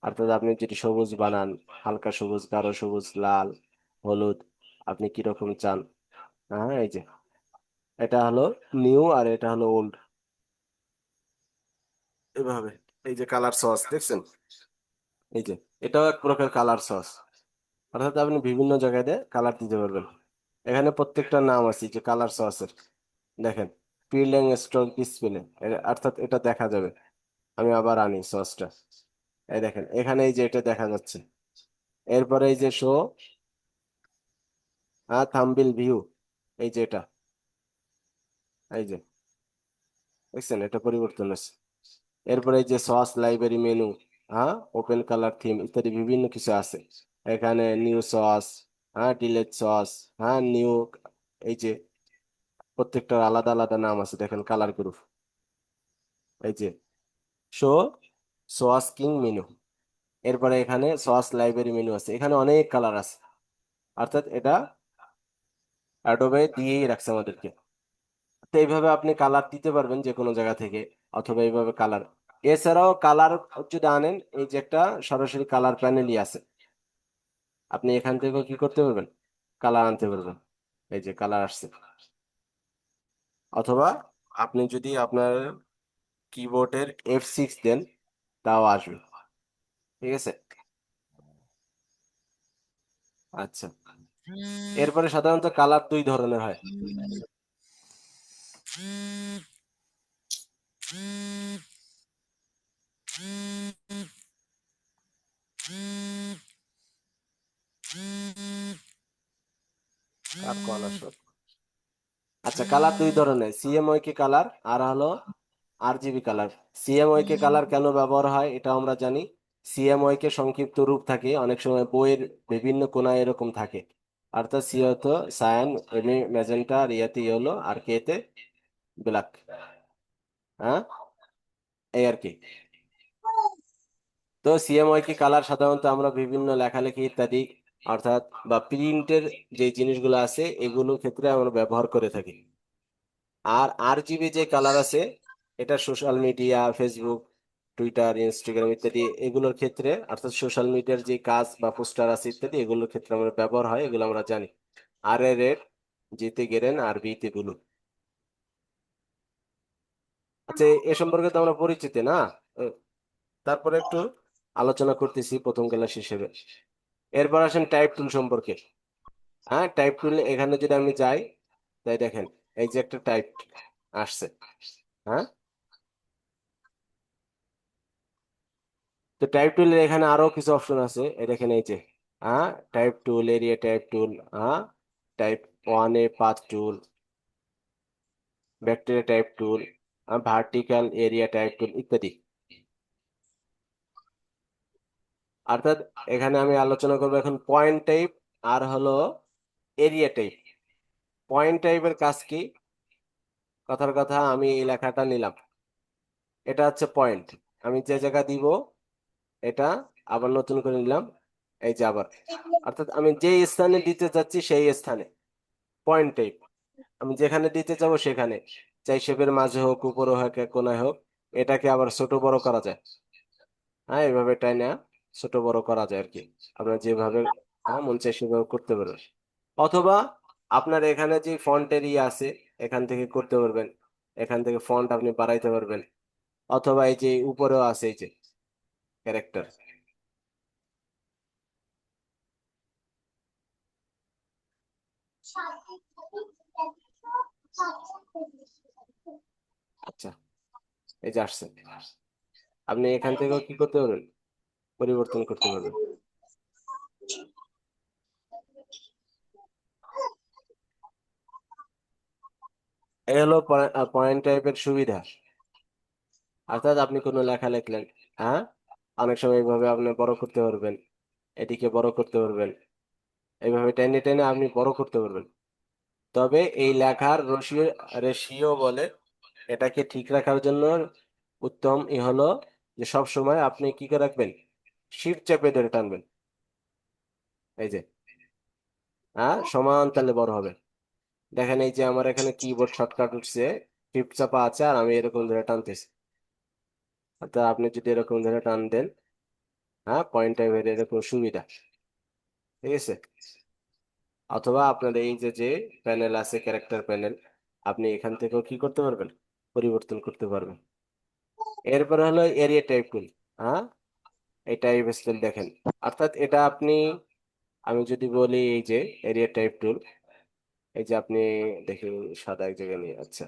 অর্থাৎ আপনি যদি সবুজ বানান, হালকা সবুজ, গাঢ় সবুজ, লাল, হলুদ, আপনি কিরকম চান। হ্যাঁ, এই যে এটা হলো নিউ আর এটা হলো ওল্ড, এভাবে, এই যে কালার সস দেখছেন, এই যে এটাও এক প্রকার কালার সস। অর্থাৎ আপনি বিভিন্ন জায়গায় দিয়ে কালার দিতে পারবেন। এখানে প্রত্যেকটা নাম আছে যে কালার সসের, দেখেন, ফিল্ড এন্ড স্ট্রোক ডিসপ্লে, অর্থাৎ এটা দেখা যাবে। আমি আবার আনি সসটা, এই দেখেন এখানে এই যে এটা দেখা যাচ্ছে। এরপরে এই যে শো থাম্বনেল ভিউ, এই যে এটা, এই যে দেখছেন এটা পরিবর্তন আছে। এরপরে এই যে সস লাইব্রেরি মেনু, হ্যাঁ, ওপেন কালার থিম ইত্যাদি বিভিন্ন কিছু আছে। এখানে নিউ সস, হ্যাঁ, ডিলেট সস, হ্যাঁ, নিউ, এই যে প্রত্যেকটার আলাদা আলাদা নাম আছে, দেখেন কালার গ্রুপ, এই যে শো সস কিং মেনু। এরপরে এখানে সস লাইব্রেরি মেনু আছে, এখানে অনেক কালার আছে। অর্থাৎ এটা অ্যাডোবে দিয়েই রাখছে আমাদেরকে। তো এইভাবে আপনি কালার দিতে পারবেন যে কোনো জায়গা থেকে, অথবা এইভাবে কালার, এছাড়াও কালার যদি আনেন, এই যে একটা সরাসরি কালার প্যানেলই আছে, আপনি এখান থেকেও কি করতে পারবেন, কালার আনতে পারবেন। এই যে কালার আসছে। অথবা আপনি যদি আপনার কিবোর্ডের F6 দেন তাও আসবে, ঠিক আছে। আচ্ছা, এরপরে সাধারণত কালার দুই ধরনের হয়। কার কল আসলো? আচ্ছা, কালার দুই ধরনের, সিএমওয়াইকে কালার আর হলো আরজিবি কালার। সিএমওয়াইকে কালার কেন ব্যবহার হয় এটা আমরা জানি। সিএমওয়াইকে সংক্ষিপ্ত রূপ থাকে, অনেক সময় বইয়ের বিভিন্ন কোনায় এরকম থাকে। অর্থাৎ সি হতো সায়ান, এমএ ম্যাজেন্টা, আর ইয়াতে ইয়েলো, আর কেতে ব্ল্যাক। হ্যাঁ, এই আর কি। তো সিএমওয়াইকে কালার সাধারণত আমরা বিভিন্ন লেখালেখি ইত্যাদি, অর্থাৎ বা প্রিন্টের যে জিনিসগুলো আছে এগুলোর ক্ষেত্রে আমরা ব্যবহার করে থাকি। আর আরজিবি যে কালার আছে এটা social media, Facebook, Twitter, Instagram ইত্যাদি এগুলোর ক্ষেত্রে, অর্থাৎ সোশ্যাল মিডিয়ার যে কাজ বা পোস্টার আছে ইত্যাদি এগুলোর ক্ষেত্রে আমরা ব্যবহার হয়, এগুলো আমরা জানি। আর এ রেড, জিতে গেরেন, আর বিতে ব্লু। আচ্ছা, এ সম্পর্কে তো আমরা পরিচিত না। এ, তারপরে একটু আলোচনা করতেছি প্রথম ক্লাস হিসেবে। এরপর আসেন টাইপ টুল সম্পর্কে। হ্যাঁ, টাইপ টুল এখানে যদি আমি যাই, তাই দেখেন এই যে একটা টাইপ আসছে। হ্যাঁ, তো টাইপ টুলের এখানে আরো কিছু অপশন আছে, এই দেখেন এই যে টাইপ টুল, এরিয়া টাইপ টুল, টাইপ 1A পাথ টুল, ব্যাকটেরিয়া টাইপ টুল, ভার্টিক্যাল এরিয়া টাইপ টুল ইত্যাদি। অর্থাৎ এখানে আমি আলোচনা করবো এখন পয়েন্ট টাইপ আর হলো এরিয়া টাইপ। পয়েন্ট টাইপের কাজ কি? কথার কথা, আমি এই লেখাটা নিলাম, এটা হচ্ছে পয়েন্ট। আমি যে জায়গা দিব এটা আবার নতুন করে নিলাম, এই যে আবার, অর্থাৎ আমি যে স্থানে দিতে চাচ্ছি সেই স্থানে পয়েন্ট টাইপ। আমি যেখানে দিতে যাবো সেখানে, চাই শেপের মাঝে হোক, উপরে হোক, এক কোনায় হোক, এটাকে আবার ছোট বড় করা যায়। হ্যাঁ, এইভাবে টাইনা ছোট বড় করা যায় আর কি। আপনার যেভাবে মন চাই সেভাবে করতে পারবেন। অথবা আপনার এখানে যে ফন্টের ইয়ে আছে এখান থেকে করতে পারবেন, এখান থেকে ফন্ট আপনি বাড়াইতে পারবেন। অথবা এই যে উপরেও আছে এই যে ক্যারেক্টার। আচ্ছা, এই যে আসছে, আপনি এখান থেকেও কি করতে পারবেন, পরিবর্তন করতে পারবেন। এই হলো পয়েন্ট টাইপের সুবিধা। অর্থাৎ আপনি কোনো লেখা লিখলেন, হ্যাঁ, অনেক সময় এইভাবে আপনি বড় করতে পারবেন, এটিকে বড় করতে পারবেন, এইভাবে টেনে টেনে আপনি বড় করতে পারবেন। তবে এই লেখার রেশিও বলে, এটাকে ঠিক রাখার জন্য উত্তম হলো যে সব সময় আপনি কি করে রাখবেন, শিফট চেপে ধরে টানবেন, এই যে সমান তালে বড় হবে। দেখেন এই যে আমার এখানে কিবোর্ড শর্টকাট উঠছে, শিফট চাপা আছে, আর আমি এরকম ধরে টানতেছি। অর্থাৎ আপনি যদি এরকম ধরে টান দেন, পয়েন্ট টাইপের এরকম সুবিধা, ঠিক আছে। অথবা আপনার এই যে যে প্যানেল আছে, ক্যারেক্টার প্যানেল, আপনি এখান থেকেও কি করতে পারবেন, পরিবর্তন করতে পারবেন। এরপরে হলো এরিয়া টাইপ টুল। হ্যাঁ, এই টাইপ স্কেল দেখেন, অর্থাৎ এটা আপনি, আমি যদি বলি এই যে এরিয়া টাইপ টুল, এই যে আপনি দেখেন সাদা এক জায়গায় নিয়ে, আচ্ছা,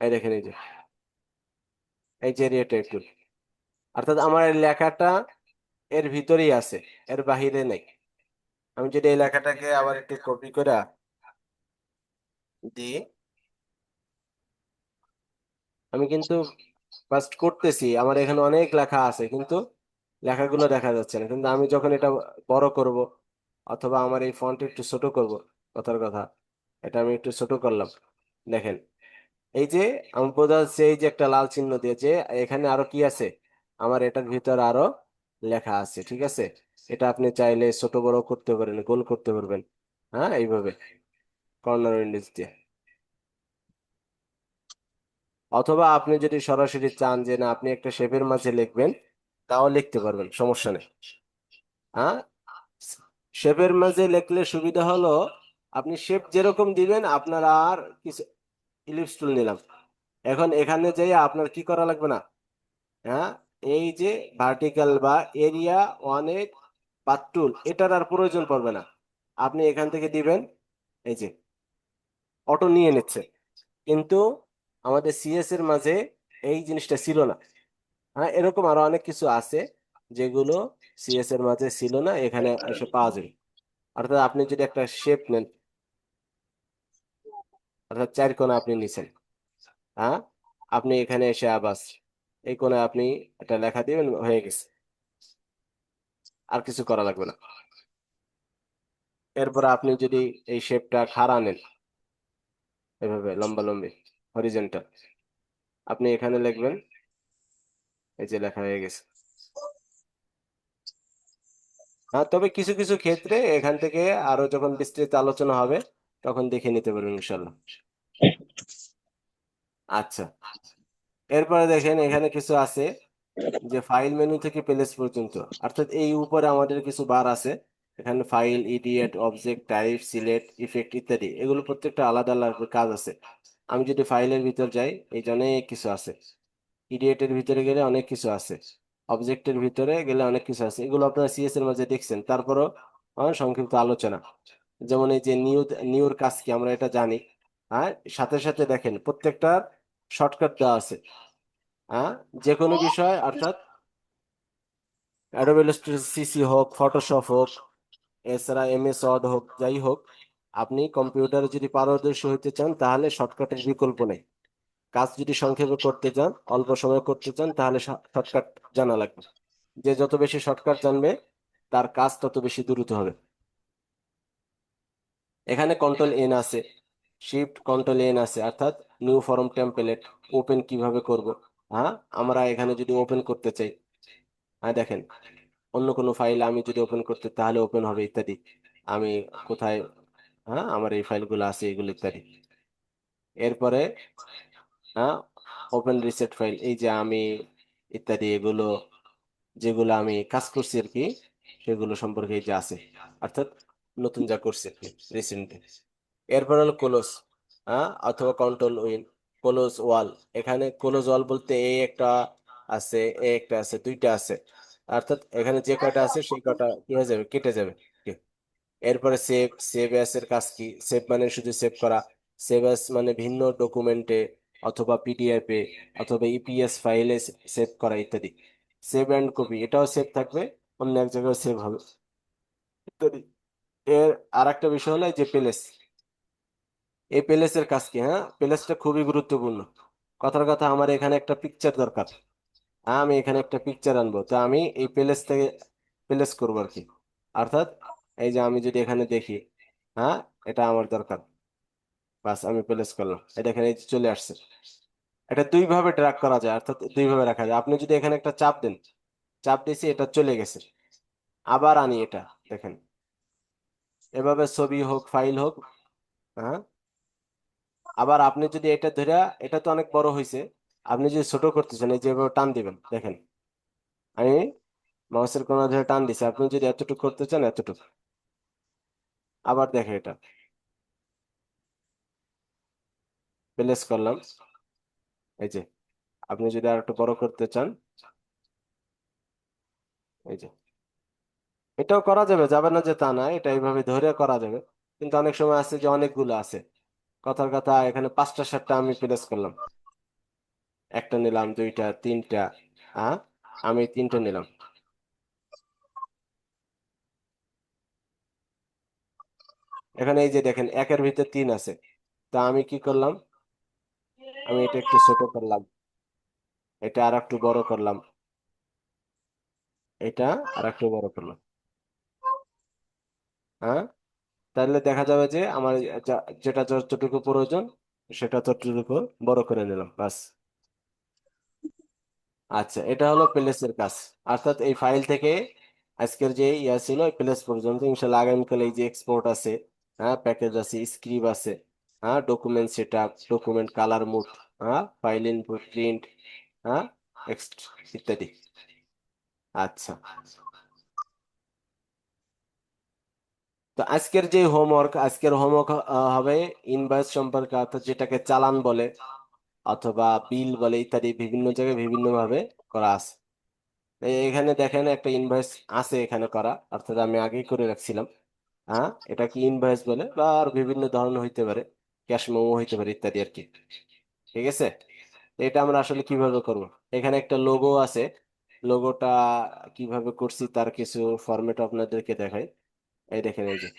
এই দেখেন এই যে এরিয়া টাইপ টুল, অর্থাৎ আমার এই লেখাটা এর ভিতরেই আছে, এর বাহিরে নেই। আমি যদি এই লেখাটাকে আবার একটু কপি করে দিই, আমি কিন্তু ফার্স্ট করতেছি, আমার এখানে অনেক লেখা আছে কিন্তু লেখাগুলো দেখা যাচ্ছে না। কিন্তু আমি যখন এটা বড় করব, অথবা আমার এই ফন্ট একটু ছোট করব, কথার কথা, এটা আমি একটু ছোট করলাম, দেখেন এই যে আমি বোঝা যাচ্ছে এই যে একটা লাল চিহ্ন দিয়েছে, এখানে আরো কি আছে, আমার এটার ভিতর আরো লেখা আছে, ঠিক আছে। এটা আপনি চাইলে ছোট বড় করতে পারেন, গোল করতে পারবেন, এইভাবে কর্নার উইন্ডোজ দিয়ে। অথবা আপনি যদি সরাসরি চান যে না আপনি একটা শেপের মাঝে লিখবেন, তাও লিখতে পারবেন, সমস্যা নেই। হ্যাঁ, শেপের মাঝে লিখলে সুবিধা হলো আপনি শেপ যেরকম দিবেন আপনার আর কিছু ইলিপস টুল নিলাম এখন এখানে যাই আপনার কি করা লাগবে না হ্যাঁ এই যে ভার্টিক্যাল বা এরিয়া ওয়ানে পাথ টুল এটার আর প্রয়োজন পড়বে না আপনি এখান থেকে দিবেন এই যে অটো নিয়ে নিচ্ছে কিন্তু আমাদের সিএস এর মাঝে এই জিনিসটা ছিল না হ্যাঁ এরকম আরো অনেক কিছু আছে যেগুলো সিএস এর মাঝে ছিল না এখানে এসে পাওয়া যাবে অর্থাৎ আপনি যদি একটা শেপ নেন অর্থাৎ চার কোণা আপনি নিছেন হ্যাঁ আপনি এখানে এসে আবাস এই কোণে আপনি একটা লেখা দিবেন হয়ে গেছে আর কিছু করা লাগবে না এরপর আপনি যদি এই শেপটা খাড়া নেন এভাবে লম্বা লম্বি হরিজন্টাল আপনি এখানে লিখবেন এই যে লেখা হয়ে গেছে হ্যাঁ তবে কিছু কিছু ক্ষেত্রে এখান থেকে আরো যখন বিস্তৃত আলোচনা হবে তখন দেখে নিতে পারবেন ইনশাল্লাহ আচ্ছা এরপরে দেখেন এখানে কিছু আছে যে ফাইল মেনু থেকে প্লেস পর্যন্ত অর্থাৎ এই উপরে আমাদের কিছু বার আছে এখানে file idiot object type select effect ইত্যাদি এগুলো প্রত্যেকটা আলাদা আলাদা কাজ আছে আমি যদি ফাইলের ভিতর যাই এই জন্য অনেক কিছু আছে ইডিয়েটের ভিতরে গেলে অনেক কিছু আছে অবজেক্টের ভিতরে গেলে অনেক কিছু আছে এগুলো আপনারা সিএস এর মাঝে দেখছেন তারপরও সংক্ষিপ্ত আলোচনা যেমন এই যে নিউর কাজ কি আমরা এটা জানি হ্যাঁ সাথে সাথে দেখেন প্রত্যেকটার শর্টকাট দেওয়া আছে হ্যাঁ যে কোনো বিষয় অর্থাৎ অ্যাডোবে ইলাস্ট্রেটর সিসি হোক ফটোশপ হোক এছাড়া এমএস ওয়ার্ড হোক যাই হোক আপনি কম্পিউটারে যদি পারদর্শী হতে চান তাহলে শর্টকাটের বিকল্প নেই কাজ যদি সংক্ষেপে করতে চান অল্প সময় করতে চান তাহলে শর্টকাট জানা লাগবে যে যত বেশি শর্টকাট জানবে তার কাজ তত বেশি দ্রুত হবে এখানে কন্ট্রোল এন আছে শিফট কন্ট্রোল এন আছে অর্থাৎ নিউ ফর্ম টেমপ্লেট ওপেন কিভাবে করব হ্যাঁ আমরা এখানে যদি ওপেন করতে চাই হ্যাঁ দেখেন অন্য কোনো ফাইল আমি যদি ওপেন করতে তাহলে ওপেন হবে ইত্যাদি আমি কোথায় হ্যাঁ আমার এই ফাইলগুলো আছে এগুলো ইত্যাদি এরপরে হ্যাঁ ওপেন রিসেট ফাইল এই যে আমি ইত্যাদি এগুলো যেগুলো আমি কাজ করছি আর কি সেগুলো সম্পর্কে এই যে আছে অর্থাৎ নতুন যা করছি আর কি রিসেন্ট এরপর হলো ক্লোজ হ্যাঁ অথবা কন্ট্রোল উইন ক্লোজ ওয়াল এখানে ক্লোজ ওয়াল বলতে এই একটা আছে এই একটা আছে দুইটা আছে অর্থাৎ এখানে যে কয়টা আছে সেই কয়টা কি হয়ে যাবে কেটে যাবে এরপরে সেভ অ্যাস এর কাজ কি সেভ মানে শুধু সেভ করা সেভ অ্যাস মানে ভিন্ন ডকুমেন্টে অথবা পিডিএফ এ অথবা ইপিএস ফাইলে সেভ করা ইত্যাদি সেভ অ্যান্ড কপি এটাও সেভ থাকবে অন্য এক জায়গায় সেভ হবে ইত্যাদি এর আর একটা বিষয় হলো এই যে প্লেস এই প্লেসের কাজ কি হ্যাঁ প্লেসটা খুবই গুরুত্বপূর্ণ কথার কথা আমার এখানে একটা পিকচার দরকার আমি এখানে একটা পিকচার আনবো তো আমি এই প্লেস থেকে প্লেস করবো আর কি অর্থাৎ এই যে আমি যদি এখানে দেখি হ্যাঁ এটা আমার দরকার বাস আমি প্লেস করলাম এটা এখানে এই যে চলে আসছে এটা দুই ভাবে ট্র্যাক করা যায় অর্থাৎ দুই ভাবে রাখা যায় আপনি যদি এখানে একটা চাপ দেন চাপ দিয়েছি এটা চলে গেছে আবার আনি এটা দেখেন এভাবে ছবি হোক ফাইল হোক হ্যাঁ আবার আপনি যদি এটা ধরে এটা তো অনেক বড় হয়েছে আপনি যদি ছোট করতে চান এই যে এভাবে টান দিবেন দেখেন আমি মাউসের কোনা ধরে টান দিছি আপনি যদি এতটুকু করতে চান এতটুকু আবার দেখেন এটা প্লেস করলাম এই যে আপনি যদি আর একটু বড় করতে চান এই যে এটাও করা যাবে যাবে না যে তা না এটা এইভাবে ধরে করা যাবে কিন্তু অনেক সময় আছে যে অনেকগুলো আছে কথার কথা এখানে পাঁচটা সাতটা আমি প্লেস করলাম একটা নিলাম দুইটা তিনটা হ্যাঁ আমি তিনটা নিলাম এখানে এই যে দেখেন একের ভিতর তিন আছে তা আমি কি করলাম আমি এটা একটু ছোট করলাম এটা আর একটু বড় করলাম এটা আর একটু বড় করলাম হ্যাঁ তাহলে দেখা যাবে যে আমার যেটা যতটুকু প্রয়োজন সেটা ততটুকু বড় করে নিলাম বাস আচ্ছা এটা হলো প্লেসের কাজ অর্থাৎ এই ফাইল থেকে আজকের যে ইয়া ছিল প্লেস পর্যন্ত ইনশাল্লাহ আগামীকাল এই যে এক্সপোর্ট আছে হ্যাঁ প্যাকেজ আছে স্ক্রিপ আছে হ্যাঁ document set up document colour mode হ্যাঁ ফাইল ইনপুট প্রিন্ট হ্যাঁ ইত্যাদি আচ্ছা তো আজকের হোমওয়ার্ক হবে ইনভয়েস সম্পর্কে, অর্থাৎ যেটাকে চালান বলে অথবা বিল বলে ইত্যাদি বিভিন্ন জায়গায় বিভিন্ন ভাবে করা আছে। এখানে দেখেন একটা ইনভয়েস আছে এখানে করা, অর্থাৎ আমি আগেই করে রাখছিলাম। হ্যাঁ, এটা কি ইনভয়েস বলে, বা আর বিভিন্ন ধরনের হইতে পারে, ক্যাশ মেমো হইতে পারে ইত্যাদি আর কি। ঠিক আছে, তো এটা আমরা আসলে কিভাবে করব? এখানে একটা লোগো আছে, লোগোটা কিভাবে করছি তার কিছু ফরম্যাট আপনাদেরকে দেখাই। এই দেখেন, এই যে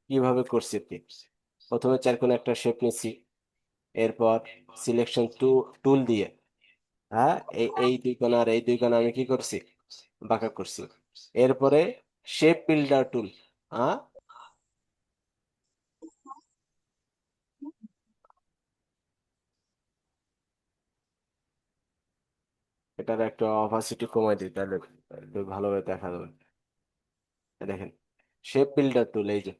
কিভাবে করছি আর কি। প্রথমে চারকোনা একটা শেপ নিচ্ছি, এরপর সিলেকশন টুল দিয়ে, হ্যাঁ, এই দুই কোণা আর এই দুই কোণা আমি কি করছি, বাঁকা করছি। এরপরে শেপ বিল্ডার টুল, হ্যাঁ, এটার একটা অপাসিটি কমাই দিই, তাহলে একটু ভালোভাবে দেখা যাবে। এই দেখেন, শেপ বিল্ডার টুল, এই যে,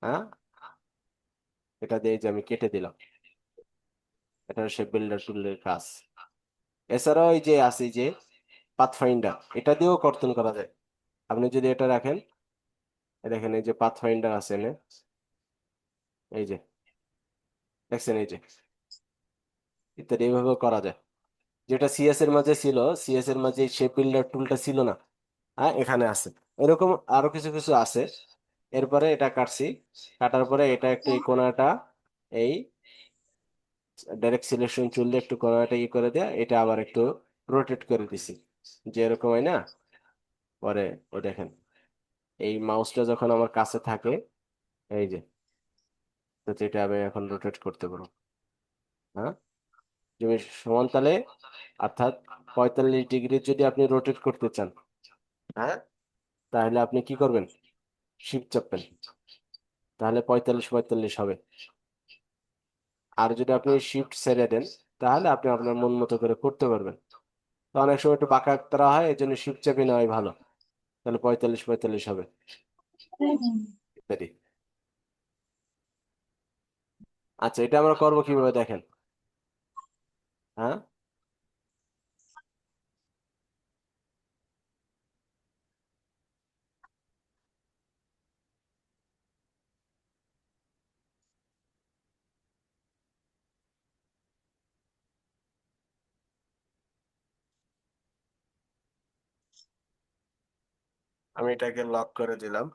হ্যাঁ, এটা দিয়ে এই যে আমি কেটে দিলাম, এটা শেপ বিল্ডার টুলের কাজ। এছাড়াও এই যে আছে, এই যে পাথফাইন্ডার, এটা দিয়েও কর্তন করা যায়। আপনি যদি এটা রাখেন, এই দেখেন, এই যে পাথফাইন্ডার আছে এনে, এই যে দেখছেন, এই যে ইত্যাদি এইভাবে করা যায়। যেটা সিএস এর মাঝে ছিল, সিএস এর মাঝে শেপ বিল্ডার টুলটা ছিল না, হ্যাঁ, এখানে আছে। এরকম আরো কিছু কিছু আছে। এরপরে এটা কাটছি, কাটার পরে এটা একটু এই কোণাটা, এই ডাইরেক্ট সিলেকশন চুল দিয়ে একটু কোণাটা করে দেয়া, এটা আবার একটু রোটেট করে দিছি, যে এরকম হয় না। পরে ওই দেখেন, এই মাউসটা যখন আমার কাছে থাকে, এই যে, তো এটা আমি এখন রোটেট করতে পারবো। হ্যাঁ, তুমি সমান তালে, অর্থাৎ 45 ডিগ্রি যদি আপনি রোটেট করতে চান, হ্যাঁ, তাহলে আপনি কি করবেন, শিফট চাপবেন, তাহলে 45 45 হবে। আর যদি আপনি শিফট ছেড়ে দেন, তাহলে আপনি আপনার মন মতো করে করতে পারবেন। তো অনেক সময় একটু বাঁকা করা হয়, এই জন্য শিফট চাপে নেওয়াই ভালো, তাহলে 45 45 হবে ইত্যাদি। আচ্ছা, এটা আমরা করবো কিভাবে দেখেন। হ্যাঁ, আমি এটাকে লক করে দিলাম।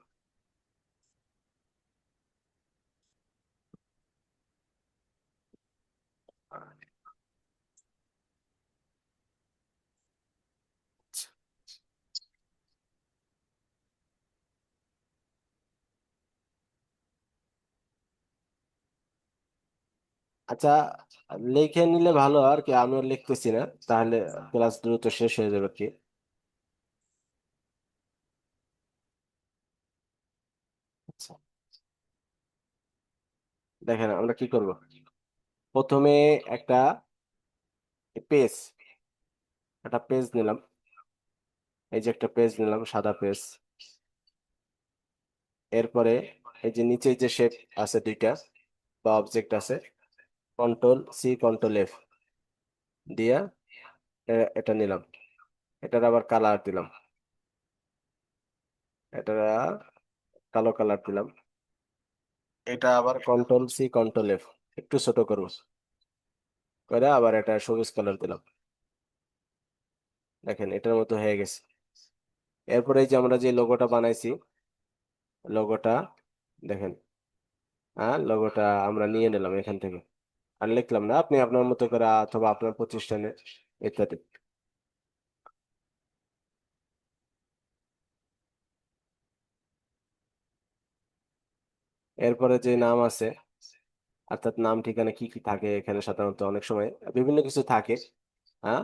আচ্ছা, লিখে নিলে ভালো আর কি, আমিও লিখতেছি না, তাহলে ক্লাস দ্রুত শেষ হয়ে যাবে কি। আচ্ছা, দেখেন আমরা কি করব। প্রথমে একটা পেজ, একটা পেজ নিলাম, এই যে একটা পেজ নিলাম, সাদা পেজ। এরপরে এই যে নিচে যে শেপ আছে দুইটা বা অবজেক্ট আছে, কন্ট্রোল সি কন্ট্রোল এফ দিয়া এটা নিলাম, এটার আবার কালার দিলাম, এটা কালো কালার দিলাম, এটা আবার কন্ট্রোল সি কন্ট্রোল এফ একটু ছোট করবো করে আবার এটা সবুজ কালার দিলাম। দেখেন, এটার মতো হয়ে গেছে। এরপরে এই যে আমরা যে লোগোটা বানাইছি, লোগোটা দেখেন, হ্যাঁ, লোগোটা আমরা নিয়ে নিলাম এখান থেকে, আর লিখলাম না, আপনি আপনার মতো করে অথবা আপনার প্রতিষ্ঠানে ইত্যাদি। এরপরে যে নাম আছে, অর্থাৎ নাম ঠিকানা কি কি থাকে এখানে, সাধারণত অনেক সময় বিভিন্ন কিছু থাকে, হ্যাঁ,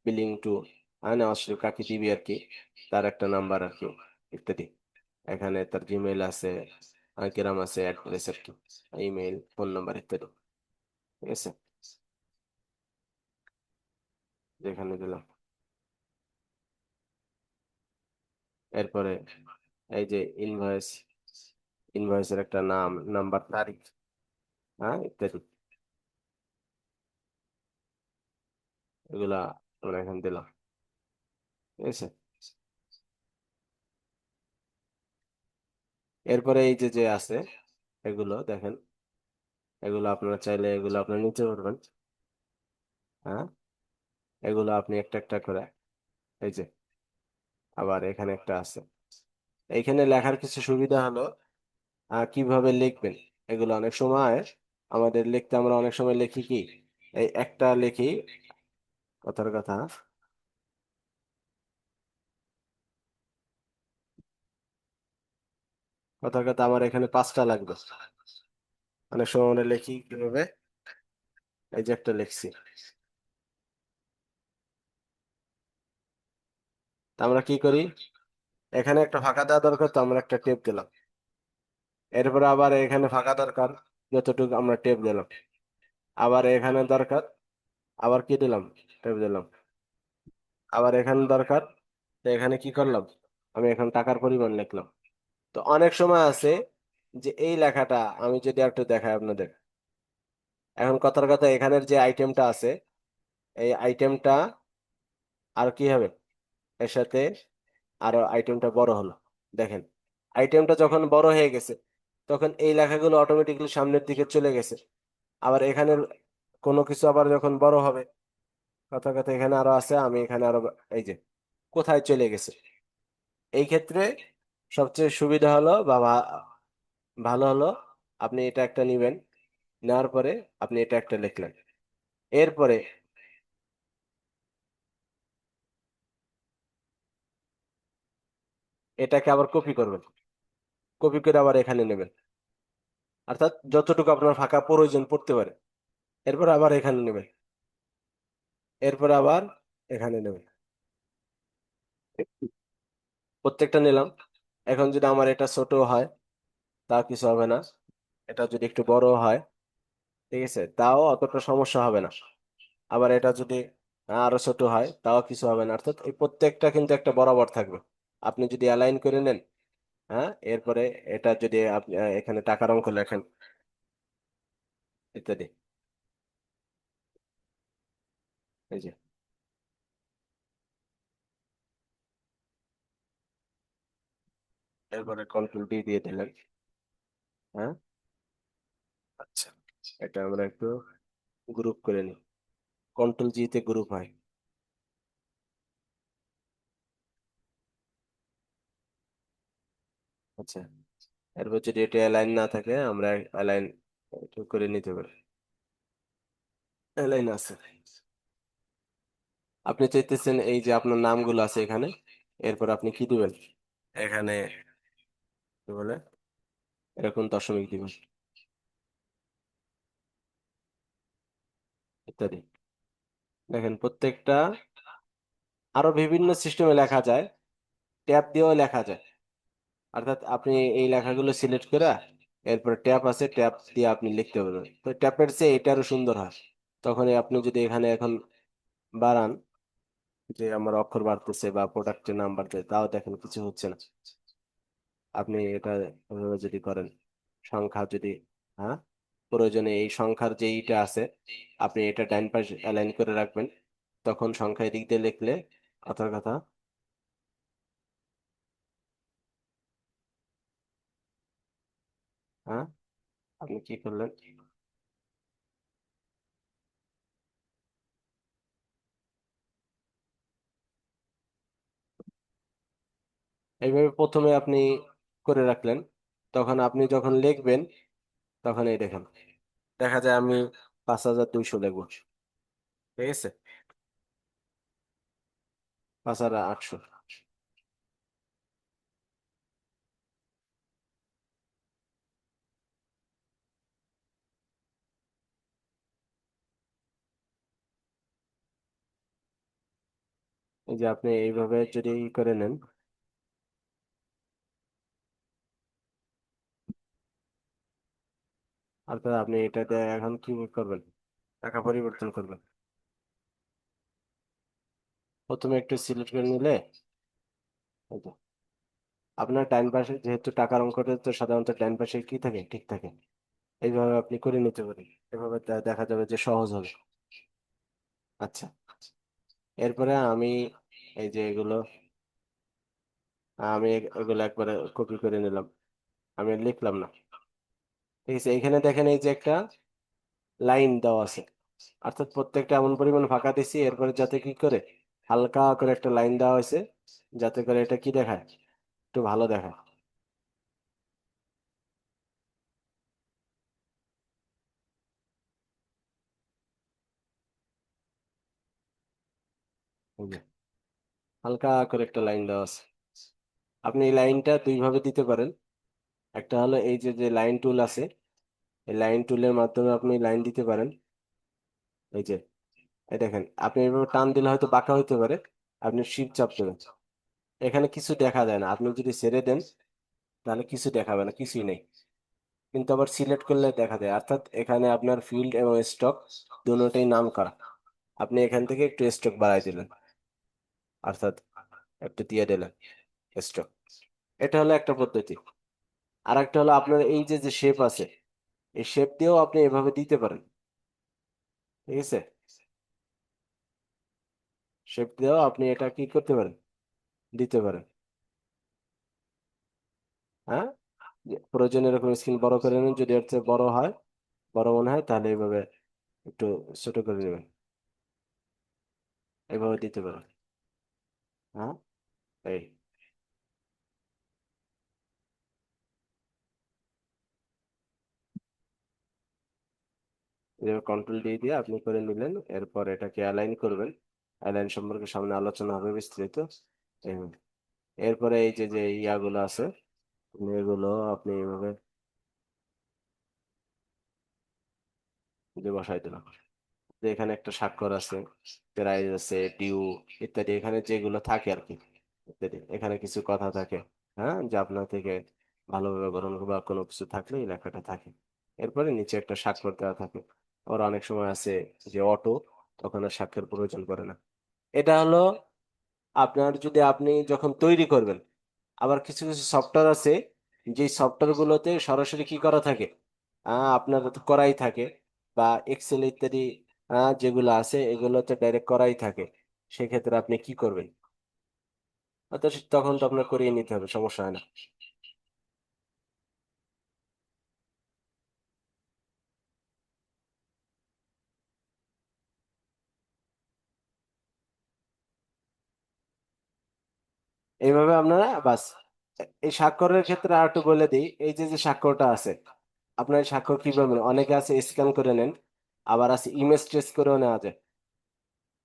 বিলিং টু, হ্যাঁ, নেওয়াজ শরীফ কাকি দিবি আর কি, তার একটা নাম্বার আর কি ইত্যাদি। এখানে তার জিমেইল আছে, কেরাম আছে, অ্যাড্রেস আর কি, ইমেইল, ফোন নাম্বার ইত্যাদি। ঠিক আছে, যেখানে দিলাম। এরপরে এই যে ইনভয়েস, ইনভয়েসের একটা নাম, নাম্বার, তারিখ, হ্যাঁ, ইত্যাদি, এগুলা আমরা এখানে দিলাম। ঠিক আছে, এরপরে এই যে যে আছে এগুলো দেখেন, এগুলো আপনারা চাইলে এগুলো আপনারা নিতে পারবেন। হ্যাঁ, এগুলো আপনি একটা একটা করে, এই যে আবার এখানে একটা আছে। এইখানে লেখার কিছু সুবিধা হলো কিভাবে লিখবেন। এগুলো অনেক সময় আমাদের লিখতে, আমরা অনেক সময় লিখি কি, এই একটা লিখি, কথার কথা, কথার কথা আমার এখানে 5টা লাগবে। অনেক সময় আমরা লিখি কিভাবে, এই যে একটা লিখছি, তা আমরা কি করি, এখানে একটা ফাঁকা দেওয়া দরকার, তো আমরা একটা টেপ দিলাম। এরপরে আবার এখানে ফাঁকা দরকার, যতটুকু আমরা টেপ দিলাম। আবার এখানে দরকার, আবার কি দিলাম, টেপ দিলাম। আবার এখানে দরকার, তো এখানে কি করলাম, আমি এখন টাকার পরিমাণ লিখলাম। তো অনেক সময় আছে যে এই লেখাটা আমি যদি একটু দেখাই আপনাদের, এখন কথার কথা এখানের যে আইটেমটা আছে, এই আইটেমটা আর কি হবে, এর সাথে আরো আইটেমটা বড় হলো। দেখেন, আইটেমটা যখন বড় হয়ে গেছে, তখন এই লেখাগুলো অটোমেটিক্যালি সামনের দিকে চলে গেছে। আবার এখানের কোনো কিছু আবার যখন বড় হবে, কথা কথা এখানে আরো আছে, আমি এখানে আরো, এই যে কোথায় চলে গেছে। এই ক্ষেত্রে সবচেয়ে সুবিধা হলো বা ভালো হলো, আপনি এটা একটা নিবেন, নেওয়ার পরে আপনি এটা একটা লিখলেন। এরপরে এটাকে আবার কপি করবেন, কপি করে আবার এখানে নেবেন, অর্থাৎ যতটুকু আপনার ফাঁকা প্রয়োজন পড়তে পারে। এরপর আবার এখানে নেবেন, এরপর আবার এখানে নেবেন, প্রত্যেকটা নিলাম। এখন যদি আমার এটা ছোট হয় তা কিছু হবে না, এটা যদি একটু বড় হয়, ঠিক আছে, তাও অতটা সমস্যা হবে না। আবার এটা যদি আরো ছোট হয় তাও কিছু হবে না, অর্থাৎ এই প্রত্যেকটা কিন্তু একটা বরাবর থাকবে। আপনি যদি অ্যালাইন করে নেন, হ্যাঁ, এরপরে এটা যদি আপনি এখানে টাকার অঙ্ক লেখেন ইত্যাদি, এই যে এরপরে কন্ট্রোল ডি দিয়ে দিলেন। হ্যাঁ, আচ্ছা, এটা আমরা একটু গ্রুপ করে নিই, কন্ট্রোল জি তে গ্রুপ হয়। আচ্ছা, এরপর যদি এটা অ্যালাইন না থাকে, আমরা অ্যালাইন একটু করে নিতে পারি, অ্যালাইন আছে। আপনি চাইতেছেন এই যে আপনার নামগুলো আছে এখানে, এরপর আপনি কি দিবেন, এখানে কি বলে, এরকম দশমিক দিবেন ইত্যাদি। দেখেন প্রত্যেকটা আরো বিভিন্ন সিস্টেমে লেখা যায়, ট্যাব দিয়েও লেখা যায়। অর্থাৎ আপনি এই লেখাগুলো সিলেক্ট করে, এরপর ট্যাব আছে, ট্যাব দিয়ে আপনি লিখতে পারবেন। তো ট্যাবের চেয়ে এটা আরো সুন্দর হয়। তখন আপনি যদি এখানে এখন বাড়ান, যে আমার অক্ষর বাড়তেছে বা প্রোডাক্টের নাম বাড়তেছে, তাও দেখেন কিছু হচ্ছে না। আপনি এটা এভাবে যদি করেন, সংখ্যা যদি, হ্যাঁ, প্রয়োজনে এই সংখ্যার যে ইটা আছে, আপনি এটা ডাইন পাশে অ্যালাইন করে রাখবেন, তখন সংখ্যা এদিক দিয়ে লিখলে, কথার কথা, হ্যাঁ, আপনি কি করলেন, এইভাবে প্রথমে আপনি করে রাখলেন, তখন আপনি যখন লিখবেন, তখন এই দেখেন, দেখা যায় আমি 5200 লিখবো, ঠিক আছে, 5800। এই যে আপনি এইভাবে যদি ই করে নেন, অর্থাৎ আপনি এটাতে এখন কি করবেন, টাকা পরিবর্তন করবেন। প্রথমে একটু সিলেক্ট করে নিলে, এই যে আপনার ডান পাশে যেহেতু টাকার অঙ্কটা তো সাধারণত ডান পাশে কি থাকে, ঠিক থাকে। এইভাবে আপনি করে নিতে পারেন, এভাবে দেখা যাবে যে সহজ হবে। আচ্ছা, এরপরে আমি এই যে এগুলো, আমি এগুলো একবারে কপি করে নিলাম। আমি আর লিখলাম না। ঠিক আছে, এখানে দেখেন এই যে একটা লাইন দেওয়া আছে, অর্থাৎ প্রত্যেকটা এমন পরিমাণ ফাঁকা দিছি, এরপরে যাতে কি করে হালকা করে একটা লাইন দেওয়া হয়েছে, যাতে করে এটা কি দেখায়, একটু ভালো দেখায়। এই যে হালকা করে একটা লাইন দেওয়া আছে। আপনি এই লাইনটা দুই ভাবে দিতে পারেন। একটা হলো এই যে যে লাইন টুল আছে, এই লাইন টুলের মাধ্যমে আপনি লাইন দিতে পারেন। এই যে এই দেখেন, আপনি এইভাবে টান দিলে হয়তো বাঁকা হইতে পারে, আপনি শিফট চাপ দেবেন, এখানে কিছু দেখা যায় না। আপনি যদি ছেড়ে দেন তাহলে কিছু দেখাবে না, কিছুই নেই। কিন্তু আবার সিলেক্ট করলে দেখা যায়, অর্থাৎ এখানে আপনার ফিল্ড এবং স্টক দুটোটাই নাম করা। আপনি এখান থেকে একটু স্টক বাড়াই দিলেন, অর্থাৎ একটু দিয়ে দিলেন স্টক। এটা হলো একটা পদ্ধতি। আর একটা হলো আপনার এই যে যে শেপ আছে, এই শেপ দিয়েও আপনি এভাবে দিতে পারেন। ঠিক আছে, শেপ দিয়েও আপনি এটা কি করতে পারেন, দিতে পারেন। হ্যাঁ, যে প্রয়োজনে এরকম স্ক্রিন বড় করে নিন, যদি এর চেয়ে বড় হয়, বড় মনে হয়, তাহলে এইভাবে একটু ছোট করে নেবেন, এইভাবে দিতে পারেন। হ্যাঁ, এই এভাবে কন্ট্রোল ডি দিয়ে আপনি করে নিলেন, এরপর এটাকে অ্যালাইন করবেন। অ্যালাইন সম্পর্কে সামনে আলোচনা হবে বিস্তারিত। এইভাবে। এরপরে এই যে যে ইয়াগুলো আছে, এগুলো আপনি এইভাবে যে বসাই দিলাম। যে এখানে একটা স্বাক্ষর আছে, প্রাইজ আছে, ডিউ ইত্যাদি, এখানে যেগুলো থাকে আর কি ইত্যাদি, এখানে কিছু কথা থাকে। হ্যাঁ, যে আপনার থেকে ভালোভাবে গঠন বা কোনো কিছু থাকলে এই লেখাটা থাকে। এরপরে নিচে একটা স্বাক্ষর দেওয়া থাকে। আবার অনেক সময় আছে যে অটো, তখন আর স্বাক্ষর প্রয়োজন পড়ে না। এটা হলো আপনার, যদি আপনি যখন তৈরি করবেন। আবার কিছু কিছু সফটওয়্যার আছে, যে সফটওয়্যার গুলোতে সরাসরি কি করা থাকে, আপনার তো করাই থাকে, বা এক্সেল ইত্যাদি যেগুলো আছে এগুলোতে ডাইরেক্ট করাই থাকে। সেক্ষেত্রে আপনি কি করবেন, অর্থাৎ তখন তো আপনার করিয়ে নিতে হবে, সমস্যা হয় না। এইভাবে আপনারা বাস। এই স্বাক্ষরের ক্ষেত্রে আর একটু বলে দিই, এই যে যে স্বাক্ষরটা আছে, আপনার এই স্বাক্ষর কিভাবে নেন? অনেকে আছে স্ক্যান করে নেন, আবার আছে ইমেজ ট্রেস করেও নেওয়া যায়।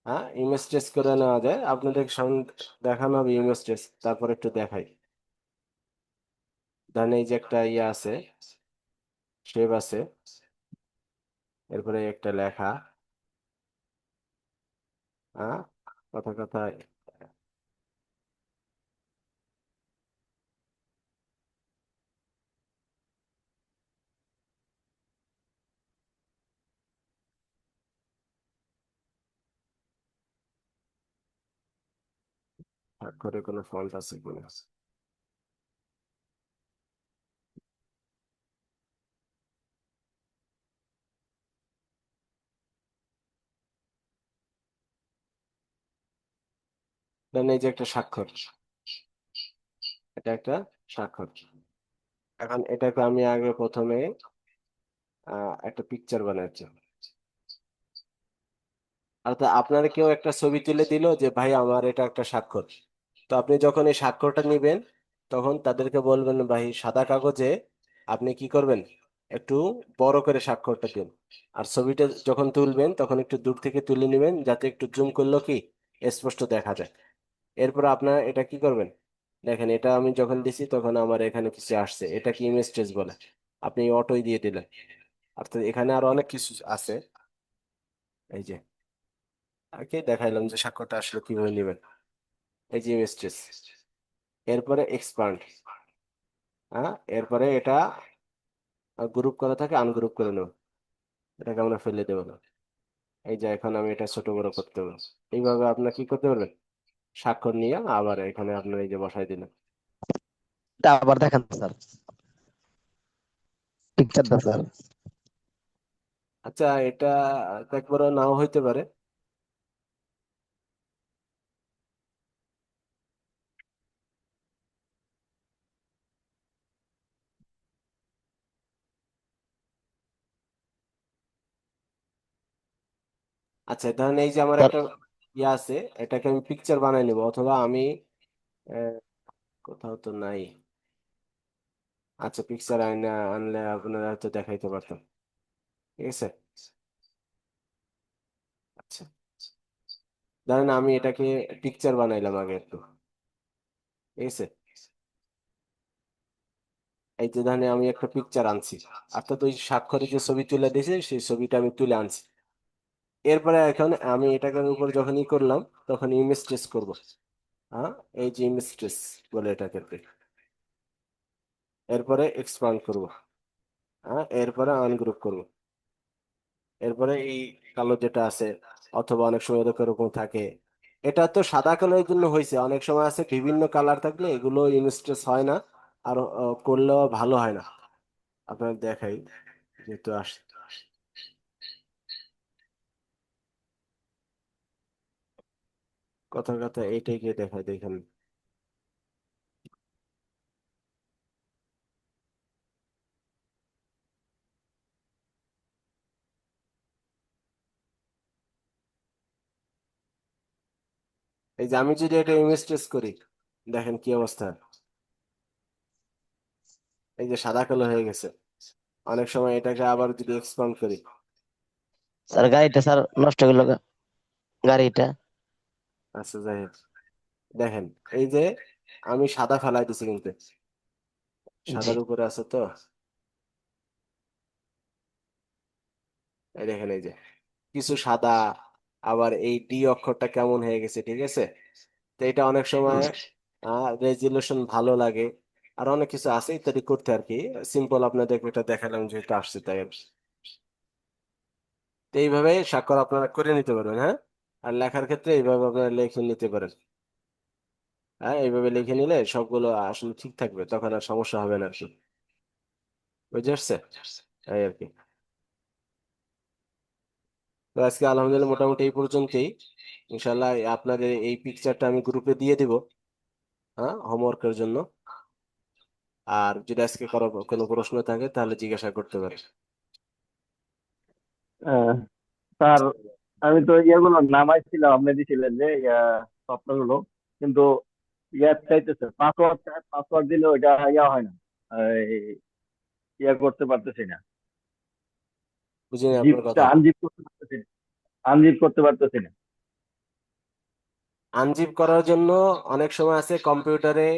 হ্যাঁ, ইমেজ ট্রেস করে নেওয়া যায়, আপনাদের সামনে দেখানো হবে ইমেজ ট্রেস, তারপর একটু দেখাই। ধরেন এই যে একটা ইয়ে আছে, শেপ আছে, এরপরে একটা লেখা। হ্যাঁ, কথা কথা করে কোনো ফল্ট আছে কিনা। ধরেন এই যে একটা স্বাক্ষর, এটা একটা স্বাক্ষর। এখন এটাকে আমি আগে প্রথমে একটা পিকচার বানাচ্ছি। অর্থাৎ আপনার কেউ একটা ছবি তুলে দিল যে ভাই আমার এটা একটা স্বাক্ষর। তো আপনি যখন এই স্বাক্ষরটা নিবেন, তখন তাদেরকে বলবেন ভাই সাদা কাগজে আপনি কি করবেন, একটু বড় করে স্বাক্ষরটা দিন। আর ছবিটা যখন তুলবেন তখন একটু দূর থেকে তুলে নেবেন, যাতে একটু জুম করলেও কি স্পষ্ট দেখা যায়। এরপর আপনার এটা কি করবেন, দেখেন এটা আমি যখন দিছি তখন আমার এখানে কিছু আসছে, এটা কি ইমেজ ট্রেস বলে। আপনি অটোই দিয়ে দিলেন। অর্থাৎ এখানে আরো অনেক কিছু আছে। এই যে আগে দেখাইলাম যে স্বাক্ষরটা আসলে কিভাবে নেবেন। এই যে ইমেজ ট্রেস, এরপরে এক্সপান্ড। এরপরে এটা গ্রুপ করা থাকে, আনগ্রুপ করে নেব, এটাকে আমরা ফেলে দেবো না। এই যে এখন আমি এটা ছোট বড় করতে পারবো। এইভাবে আপনার কি করতে পারবেন, স্বাক্ষর নিয়ে আবার এখানে আপনার এই যে বসাই দিলেন। এটা আবার দেখেন স্যার, পিকচারটা স্যার। আচ্ছা, এটা একবারও নাও হইতে পারে। আচ্ছা ধরেন এই যে আমার স্যার একটা ইয়ে আছে, এটাকে আমি পিকচার বানাই নিব, অথবা আমি আহ, কোথাও তো নাই। আচ্ছা পিকচার আনলে আপনারা হয়তো দেখাইতে পারতাম, ঠিক আছে। আচ্ছা ধরেন আমি এটাকে পিকচার বানাইলাম আগে একটু, ঠিক আছে। এই যে ধরেন আমি একটা পিকচার আনছি, অর্থাৎ ওই স্বাক্ষরে যে ছবি তুলে দিয়েছে সেই ছবিটা আমি তুলে আনছি। এরপরে এখন আমি এটাকে উপর যখনই করলাম তখন ইমেজ ট্রেস করবো। হ্যাঁ, এই যে ইমেজ ট্রেস বলে এটাকে। এরপরে এক্সপান্ড করব। হ্যাঁ, এরপরে আনগ্রুপ করব। এরপরে এই কালো যেটা আছে, অথবা অনেক সময় এরকম থাকে, এটা তো সাদা কালোর জন্য হয়েছে, অনেক সময় আছে বিভিন্ন কালার থাকলে এগুলো ইমেজ ট্রেস হয় না, আর করলেও ভালো হয় না। আপনার দেখাই, যেহেতু আসে কথার কথা এইটাই গিয়ে দেখাই, দেখেন। এই যে আমি যদি এটা ইমেজ ট্রেস করি, দেখেন কি অবস্থা, এই যে সাদা কালো হয়ে গেছে। অনেক সময় এটাকে আবার যদি এক্সপান্ড করি, স্যার গাড়িটা স্যার নষ্ট হয়ে গেল গাড়িটা। আচ্ছা যাই হোক, দেখেন এই যে আমি সাদা ফেলাই দিছি কিন্তু, জি সাদার উপরে আছে তো, এই দেখেন এই যে কিছু সাদা, আবার এই ডি অক্ষরটা কেমন হয়ে গেছে, ঠিক আছে। তো এটা অনেক সময় রেজুলেশন ভালো লাগে, আর অনেক কিছু আছে ইত্যাদি করতে আর কি। সিম্পল আপনাদেরকে এটা দেখালাম যেহেতু আসছে তাই আর কি। তো এইভাবে স্বাক্ষর আপনারা করে নিতে পারবেন, হ্যাঁ। আর লেখার ক্ষেত্রে এইভাবে আপনারা লিখে নিতে পারেন। হ্যাঁ, এইভাবে লিখে নিলে সবগুলো আসলে ঠিক থাকবে, তখন আর সমস্যা হবে না আর কি। বুঝে আসছে, এই আর কি। তো আজকে আলহামদুলিল্লাহ মোটামুটি এই পর্যন্তই। ইনশাল্লাহ আপনাদের এই পিকচারটা আমি গ্রুপে দিয়ে দিব, হ্যাঁ, হোমওয়ার্কের জন্য। আর যদি আজকে কারো কোনো প্রশ্ন থাকে তাহলে জিজ্ঞাসা করতে পারেন। আহ, স্যার আমি তো ইয়েগুলো নামাইছিলাম, আপনি দিছিলেন যে সফটওয়্যার কিন্তু ইয়া চাইতেছে পাসওয়ার্ড, পাসওয়ার্ড দিলে ওইটা ইয়া হয় না, এই, ইয়া করতে পারতেছি না, বুঝিনি আপনার জিপটা কথা। আনজিপ করতে পারতেছি না, আনজিপ করতে পারতেছি না। আনজিপ করার জন্য অনেক সময় আছে কম্পিউটারে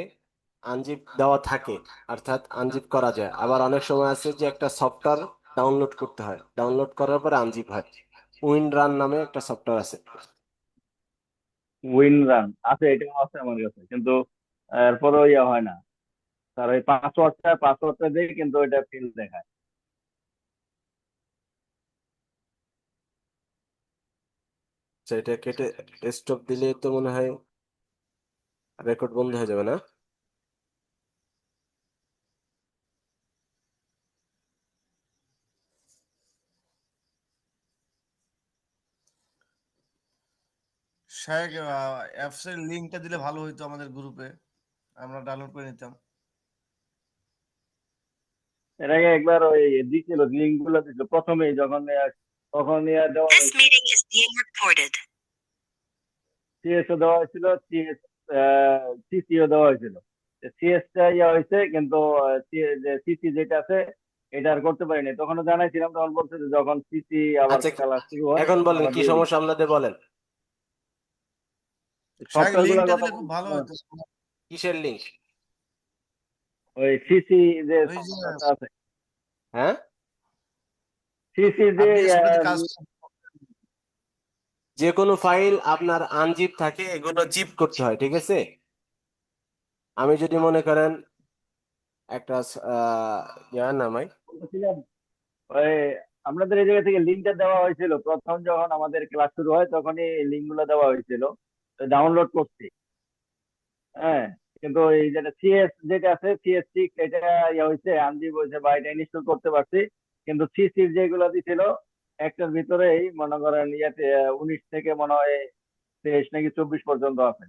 আনজিপ দেওয়া থাকে, অর্থাৎ আনজিপ করা যায়। আবার অনেক সময় আছে যে একটা সফটওয়্যার ডাউনলোড করতে হয়, ডাউনলোড করার পরে আনজিপ হয়। উইনরান নামে একটা সফটওয়্যার আছে। উইন রান আছে, এটাও আছে আমার কাছে, কিন্তু এরপরেও ইয়া হয় না স্যার। ওই পাসওয়ার্ডটা দিয়ে কিন্তু ওইটা ফিল দেখায়। সেটা কেটে স্টপ দিলে তো মনে হয় রেকর্ড বন্ধ হয়ে যাবে না? শায়েক, অ্যাপসের লিঙ্কটা দিলে ভালো হইতো আমাদের গ্রুপে, আমরা ডাউনলোড করে নিতাম। এর আগে একবার ওই দিছিল, লিঙ্ক গুলো দিছিল প্রথমেই যখন তখন ইয়া দেওয়া This হয়েছিল, meeting is being recorded. CSO দেওয়া হয়েছিল, সিসিও দেওয়া হয়েছিল। সিএসটা ইয়া হয়েছে, কিন্তু যে সিসি যেটা আছে এটা আর করতে পারিনি। তখনও জানাইছিলাম, তখন বলছে যে যখন সিসি আবার আচ্ছা খেলা শুরু হয় এখন তখন বলেন আবার কি দিয়ে দিবে। সমস্যা আপনাদের, বলেন। শায়েক, সফটওয়্যার গুলোর লিঙ্কটা কথা দিলে খুব ভালো বলছিলাম। হইতো। কিসের লিঙ্ক? ওই সিসি যে ওই যে সফটওয়্যারটা আছে, হ্যাঁ, সিসি যে আপনি যে ছবিতে কাজ যে কোনো ফাইল আপনার আনজিপ থাকে এগুলো জিপ করতে হয়, ঠিক আছে। আমি যদি মনে করেন একটা ইয়া নামাই, বলছিলাম, ওই আপনাদের এই জায়গা থেকে লিঙ্কটা দেওয়া হয়েছিল প্রথম যখন আমাদের ক্লাস শুরু হয়, তখনই লিঙ্ক গুলো দেওয়া হয়েছিল, ডাউনলোড করছি। হ্যাঁ, কিন্তু এই যেটা সিএস যেটা আছে, সিএস সিক্স, এটা ইয়ে হয়েছে, আনজিপ হয়েছে বা এটা ইনস্টল করতে পারছি। কিন্তু সিসির যেগুলো দিছিল একটার ভিতরেই মনে করেন ইয়াতে 19 থেকে মনে হয় 23 নাকি 24 পর্যন্ত আছে,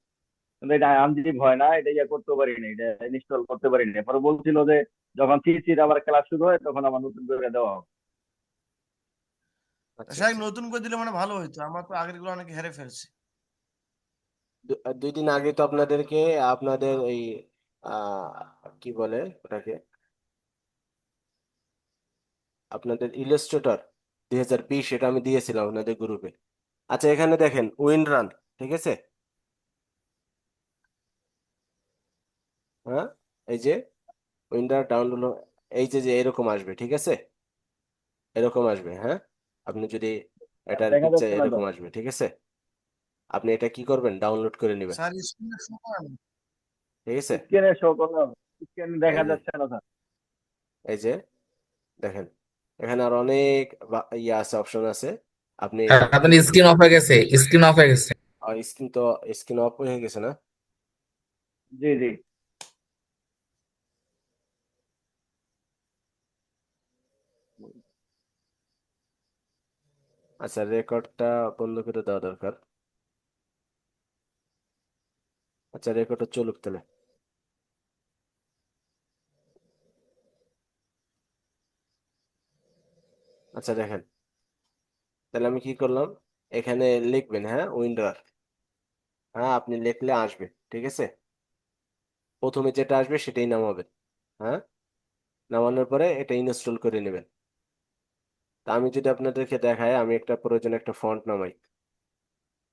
কিন্তু এটা আনজিপ হয় না, এটা ইয়ে করতে পারিনি, এটা ইনস্টল করতে পারিনি। পরে বলছিল যে যখন সিসির আবার ক্লাস শুরু হয় তখন আমার নতুন করে দেওয়া হবে। আচ্ছা সাহেব আচ্ছা নতুন করে দিলে মানে ভালো হইতো, আমার তো আগের গুলো অনেকে হেরে ফেলছে। 2 দিন আগে তো আপনাদেরকে আপনাদের এই কি বলে ওটাকে, আপনাদের ইলাস্ট্রেটর 2020 এটা আমি দিয়েছিলাম আপনাদের গ্রুপে। আচ্ছা এখানে দেখেন উইন রান, ঠিক আছে? হ্যাঁ, এই যে উইন্ডার ডাউনলোড, এই যে যে এরকম আসবে, ঠিক আছে? এরকম আসবে, হ্যাঁ। আপনি যদি এটার দেখা পিকচার যাচ্ছে না তো, এরকম আসবে, ঠিক আছে? আপনি এটা কি করবেন, ডাউনলোড করে নেবেন, স্যার স্ক্রিনে শো করে না। ঠিক আছে? স্ক্রিনে শো করলো, স্ক্রিনে এই দেখা যে, যাচ্ছে না স্যার। এই যে দেখেন, এখানে আর অনেক ইয়ে আছে, অপশন আছে। আপনি আপনার স্ক্রিন অফ হয়ে গেছে, স্ক্রিন অফ হয়ে গেছে। স্ক্রিন তো, স্ক্রিন অফ হয়ে গেছে না? জি জি। আচ্ছা, রেকর্ডটা বন্ধ করে দেওয়া দরকার। আচ্ছা, রেকর্ডটা চলুক তাহলে। আচ্ছা দেখেন, তাহলে আমি কি করলাম, এখানে লিখবেন, হ্যাঁ, উইন্ডার, হ্যাঁ, আপনি লিখলে আসবে, ঠিক আছে? প্রথমে যেটা আসবে সেটাই নামাবেন, হ্যাঁ। নামানোর পরে এটা ইনস্টল করে নেবেন। তা আমি যদি আপনাদেরকে দেখাই, আমি একটা প্রয়োজন একটা ফন্ট নামাই,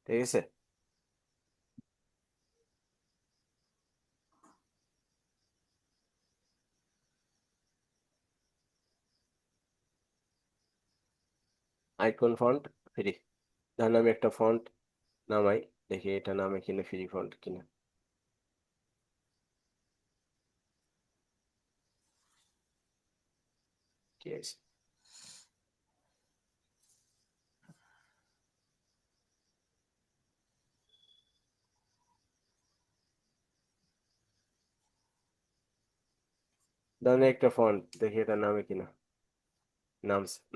ঠিক আছে? আইকন ফন্ট ফ্রি, ধরেন আমি একটা ফন্ট নামাই, দেখি এটা নামে কিনা, ফ্রি ফন্ট কিনা। ঠিক আছে, ধরেন একটা ফন্ট, দেখি এটা নামে কিনা।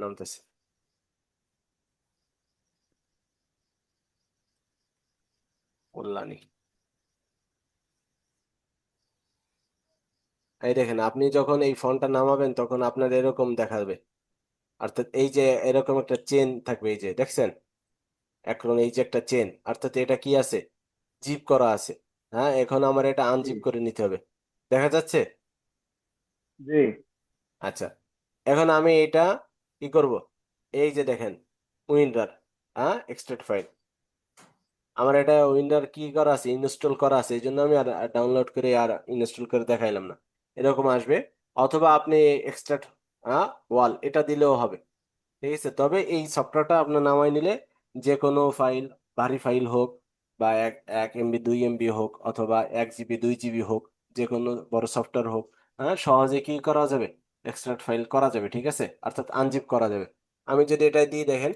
নামতেছে। কল্যাণী। এই দেখেন, আপনি যখন এই ফন্টটা নামাবেন তখন আপনার এরকম দেখাবে, অর্থাৎ এই যে এরকম একটা চেন থাকবে, এই যে দেখছেন, এখন এই যে একটা চেন, অর্থাৎ এটা কি আছে, জিপ করা আছে। হ্যাঁ, এখন আমার এটা জি আনজিপ করে নিতে হবে, দেখা যাচ্ছে? জি আচ্ছা, এখন আমি এটা কি করব, এই যে দেখেন উইন্ডার, হ্যাঁ, এক্সট্রাক্ট ফাইল, আমার এটা উইন্ডার কি করা আছে, ইনস্টল করা আছে, এই জন্য আমি আর ডাউনলোড করে আর ইনস্টল করে দেখাইলাম না। এরকম আসবে, অথবা আপনি এক্সট্রাক্ট ওয়াল এটা দিলেও হবে, ঠিক আছে? তবে এই সফটওয়্যারটা আপনার নামায় নিলে যে কোনো ফাইল, ভারী ফাইল হোক, বা 1 MB 2 MB হোক, অথবা 1 GB 2 GB হোক, যে কোনো বড় সফটওয়্যার হোক, হ্যাঁ, সহজে কি করা যাবে, এক্সট্রাক্ট ফাইল করা যাবে, ঠিক আছে? অর্থাৎ আনজিপ করা যাবে। আমি যদি এটা দিয়ে দেখেন,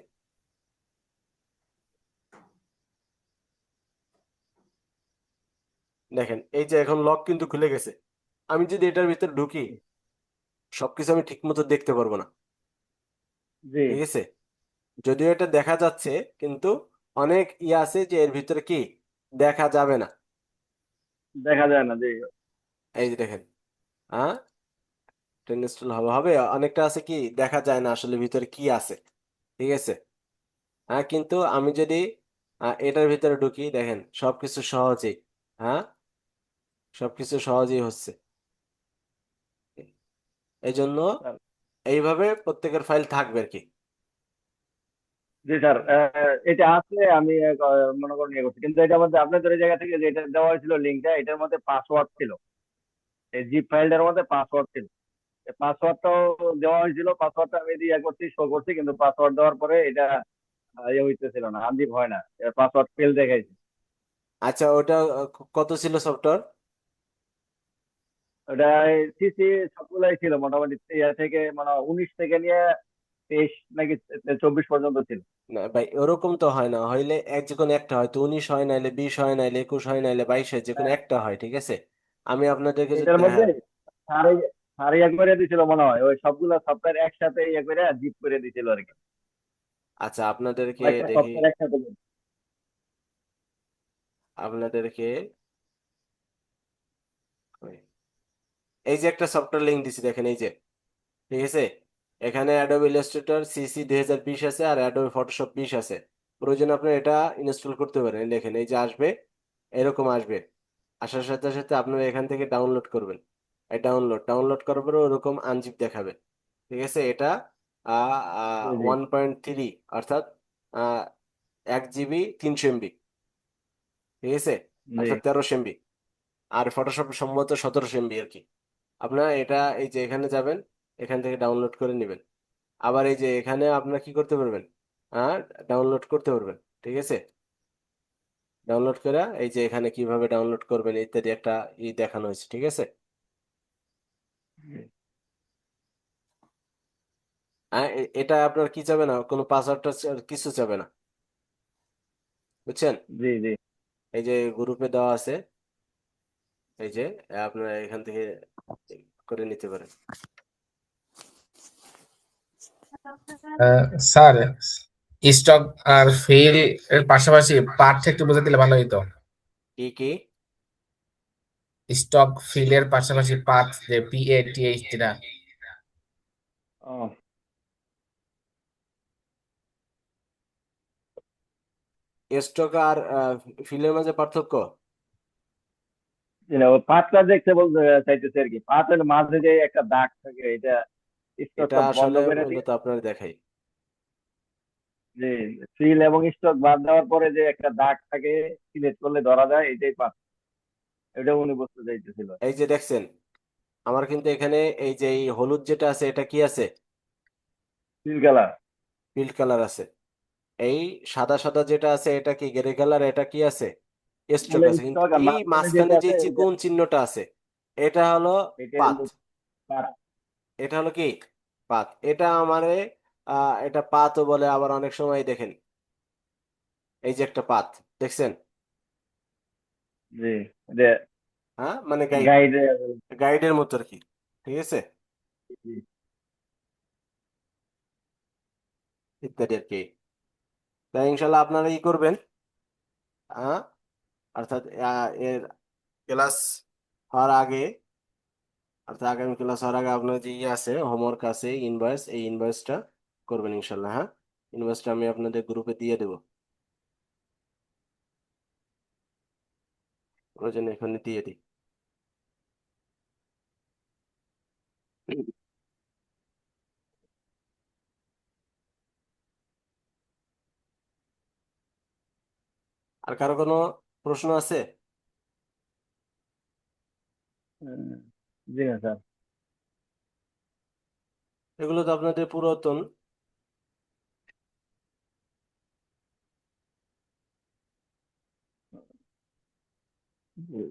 দেখেন এই যে এখন লক কিন্তু খুলে গেছে। আমি যদি এটার ভিতরে ঢুকি, সবকিছু আমি ঠিক মতো দেখতে পারবো না, জি। ঠিক আছে? যদিও এটা দেখা যাচ্ছে, কিন্তু অনেক ইয়ে আছে যে এর ভিতরে কি দেখা যাবে না। দেখা যায় না, জি। এই যে দেখেন, হ্যাঁ, ইনস্টল হবে হবে, অনেকটা আছে কি দেখা যায় না আসলে ভিতরে কি আছে, ঠিক আছে? হ্যাঁ, কিন্তু আমি যদি এটার ভিতরে ঢুকি, দেখেন সবকিছু সহজেই, হ্যাঁ, সবকিছু সহজেই হচ্ছে। এই জন্য স্যার, এইভাবে প্রত্যেকের ফাইল থাকবে আর কি। জি স্যার, এটা আসলে আমি মনে করেন ইয়ে করছি, কিন্তু এটার মধ্যে আপনাদের ওই জায়গা থেকে যেটা দেওয়া হয়েছিল লিঙ্কটা, এটার মধ্যে পাসওয়ার্ড ছিল, এই জিপ ফাইলটার মধ্যে পাসওয়ার্ড ছিল। পাসওয়ার্ডটাও দেওয়া হয়েছিল, পাসওয়ার্ডটা আমি দিয়ে করছি, শো করছি, কিন্তু পাসওয়ার্ড দেওয়ার পরে এটা ইয়ে হইতেছিল না, আনজিপ হয় না, পাসওয়ার্ড ফেল দেখাইছে। আচ্ছা, ওটা কত ছিল সফটওয়্যার? ওটা সিসি সবগুলাই ছিল মোটামুটি, ইয়া থেকে মানে 19 থেকে নিয়ে 23 নাকি 24 পর্যন্ত ছিল। না ভাই, ওরকম তো হয় না, হইলে যে কোনো একটা হয়, তো 19 হয়, নাইলে 20 হয়, নাইলে 21 হয়, নাইলে 22 হয়, যে কোনো হ্যাঁ, একটা হয়, ঠিক আছে? আমি আপনাদেরকে যদি এটার মধ্যে হ্যাঁ, সারে সারে ইয়া করে দিছিল মনে হয়, ওই সবগুলা সফটওয়্যার একসাথে ইয়া করে জিপ করে দিছিল আর কি, আচ্ছা আপনাদেরকে কয়েকটা দেখি, সফটওয়্যার একসাথে করে। আপনাদেরকে এই যে একটা সফটওয়্যার লিঙ্ক দিছি, দেখেন এই যে, ঠিক আছে? এখানে অ্যাডোবি ইলাস্ট্রেটর সিসি 2020 আছে আর অ্যাডোবি ফটোশপ 20 আছে। প্রয়োজনে আপনার এটা ইনস্টল করতে পারেন। এই দেখেন, এই যে আসবে, এরকম আসবে। আসার সাথে সাথে আপনারা এখান থেকে ডাউনলোড করবেন। এই ডাউনলোড করার পরে ওরকম আনজিপ দেখাবে। ঠিক আছে, এটা জি জি 1.3, অর্থাৎ 1 জিবি 300 MB। ঠিক আছে, জি অর্থাৎ 1300 MB। আর ফটোশপ সম্ভবত 1700 MB আর কি। আপনারা এটা এই যে এখানে যাবেন, এখান থেকে ডাউনলোড করে নেবেন। আবার এই যে এখানে আপনারা কি করতে পারবেন, আর ডাউনলোড করতে পারবেন। ঠিক আছে, ডাউনলোড করে এই যে এখানে কিভাবে ডাউনলোড করবেন ইত্যাদি একটা দেখানো হয়েছে। ঠিক আছে, এটা আপনার কি যাবে না, কোনো পাসওয়ার্ড কিছু যাবে না, বুঝছেন? জি জি এই যে গ্রুপে দেওয়া আছে, এই যে আপনারা এখান থেকে করে নিতে পারেন। স্যার, স্টক আর ফেল এর পাশাপাশি পার্ট একটু বুঝে দিলে ভালো হতো। কি কি? স্টক ফিলের পাশাপাশি পাথ, যে PATH টা। ও স্টক আর ফিলের মাঝে পার্থক্য? ও পাতটা দেখতে বলতে চাইতেছে আর কি। পাতের মাঝে যে একটা দাগ থাকে, এটা এটা স্টকটা বন্ধ আসলে করে দিয়ে, মূলত আপনার দেখাই। যে ফিল এবং স্টক বাদ দেওয়ার পরে যে একটা দাগ থাকে, সিলেক্ট করলে ধরা যায়, এটাই পাত। এটা উনি বুঝতে চাইতেছিল। এই যে দেখছেন, আমার কিন্তু এখানে এই যে এই হলুদ যেটা আছে এটা কি আছে, ফিল কালার, ফিল্ড কালার আছে। এই সাদা সাদা যেটা আছে এটা কি গ্রে কালার, এটা কি আছে, স্ট্রোক আছে। কিন্তু স্টক, আর এই মাঝখানে যেটা মাঝখানে যে আছে এটা, চিকন চিহ্নটা আছে, এটা হলো এটা পাত। হলো পাত। এটা হলো কি পাত। এটা আমারে এটা পাতও বলে, আবার অনেক সময় দেখেন এই যে একটা পাত, দেখছেন? জি, এটা হ্যাঁ, মানে গাইড, গাইড। গাইডের মতো আর কি। ঠিক আছে, ইত্যাদি আর কি। তাই ইনশাল্লাহ আপনারা ই করবেন, হ্যাঁ, অর্থাৎ এর ক্লাস হওয়ার আগে, অর্থাৎ আগামী ক্লাস হওয়ার আগে আপনার যে ইয়ে আছে, হোমওয়ার্ক আছে, ইনভয়েস, এই ইনভয়েসটা করবেন ইনশাল্লাহ। হ্যাঁ, ইনভয়েসটা আমি আপনাদের গ্রুপে দিয়ে দেবো, ওই জন্য এখানে দিয়ে দিই। আর কারো কোনো প্রশ্ন আছে? জি না স্যার। এগুলো তো আপনাদের পুরাতন। জি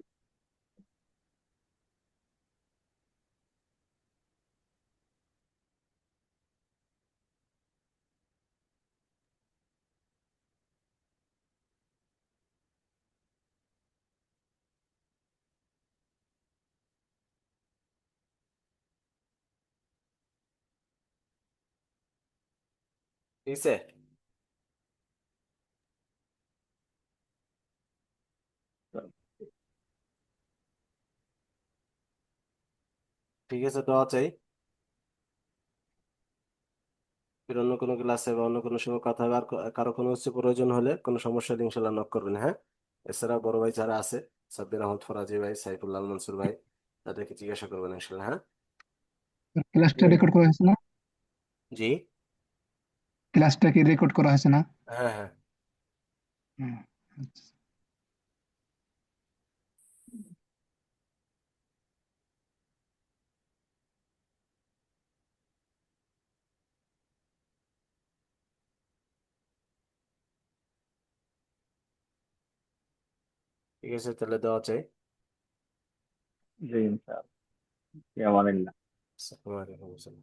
ঠিক আছে, ঠিক আছে, দোয়া চাই। ফির অন্য কোনো ক্লাসে বা অন্য কোনো সময় কথা হবে। আর কারো কোনো হচ্ছে প্রয়োজন হলে, কোনো সমস্যা হলে ইনশাল্লাহ নক করবেন। হ্যাঁ, এছাড়া বড় ভাই যারা আছে, সাব্বির আহমদ, ফরাজি ভাই, সাইফুল্লাহ, মনসুর ভাই, তাদেরকে জিজ্ঞাসা করবেন ইনশাল্লাহ। হ্যাঁ, ক্লাসটা রেকর্ড করা হয়েছে না? জি, ক্লাসটা কি রেকর্ড করা হয়েছে না? হ্যাঁ হ্যাঁ, হুম, আচ্ছা। ঠিক আছে, তাহলে দেওয়া চাই। জি ইনশাআল্লাহ, আমানিল্লাহ। আসসালামু আলাইকুম।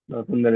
নতুনদের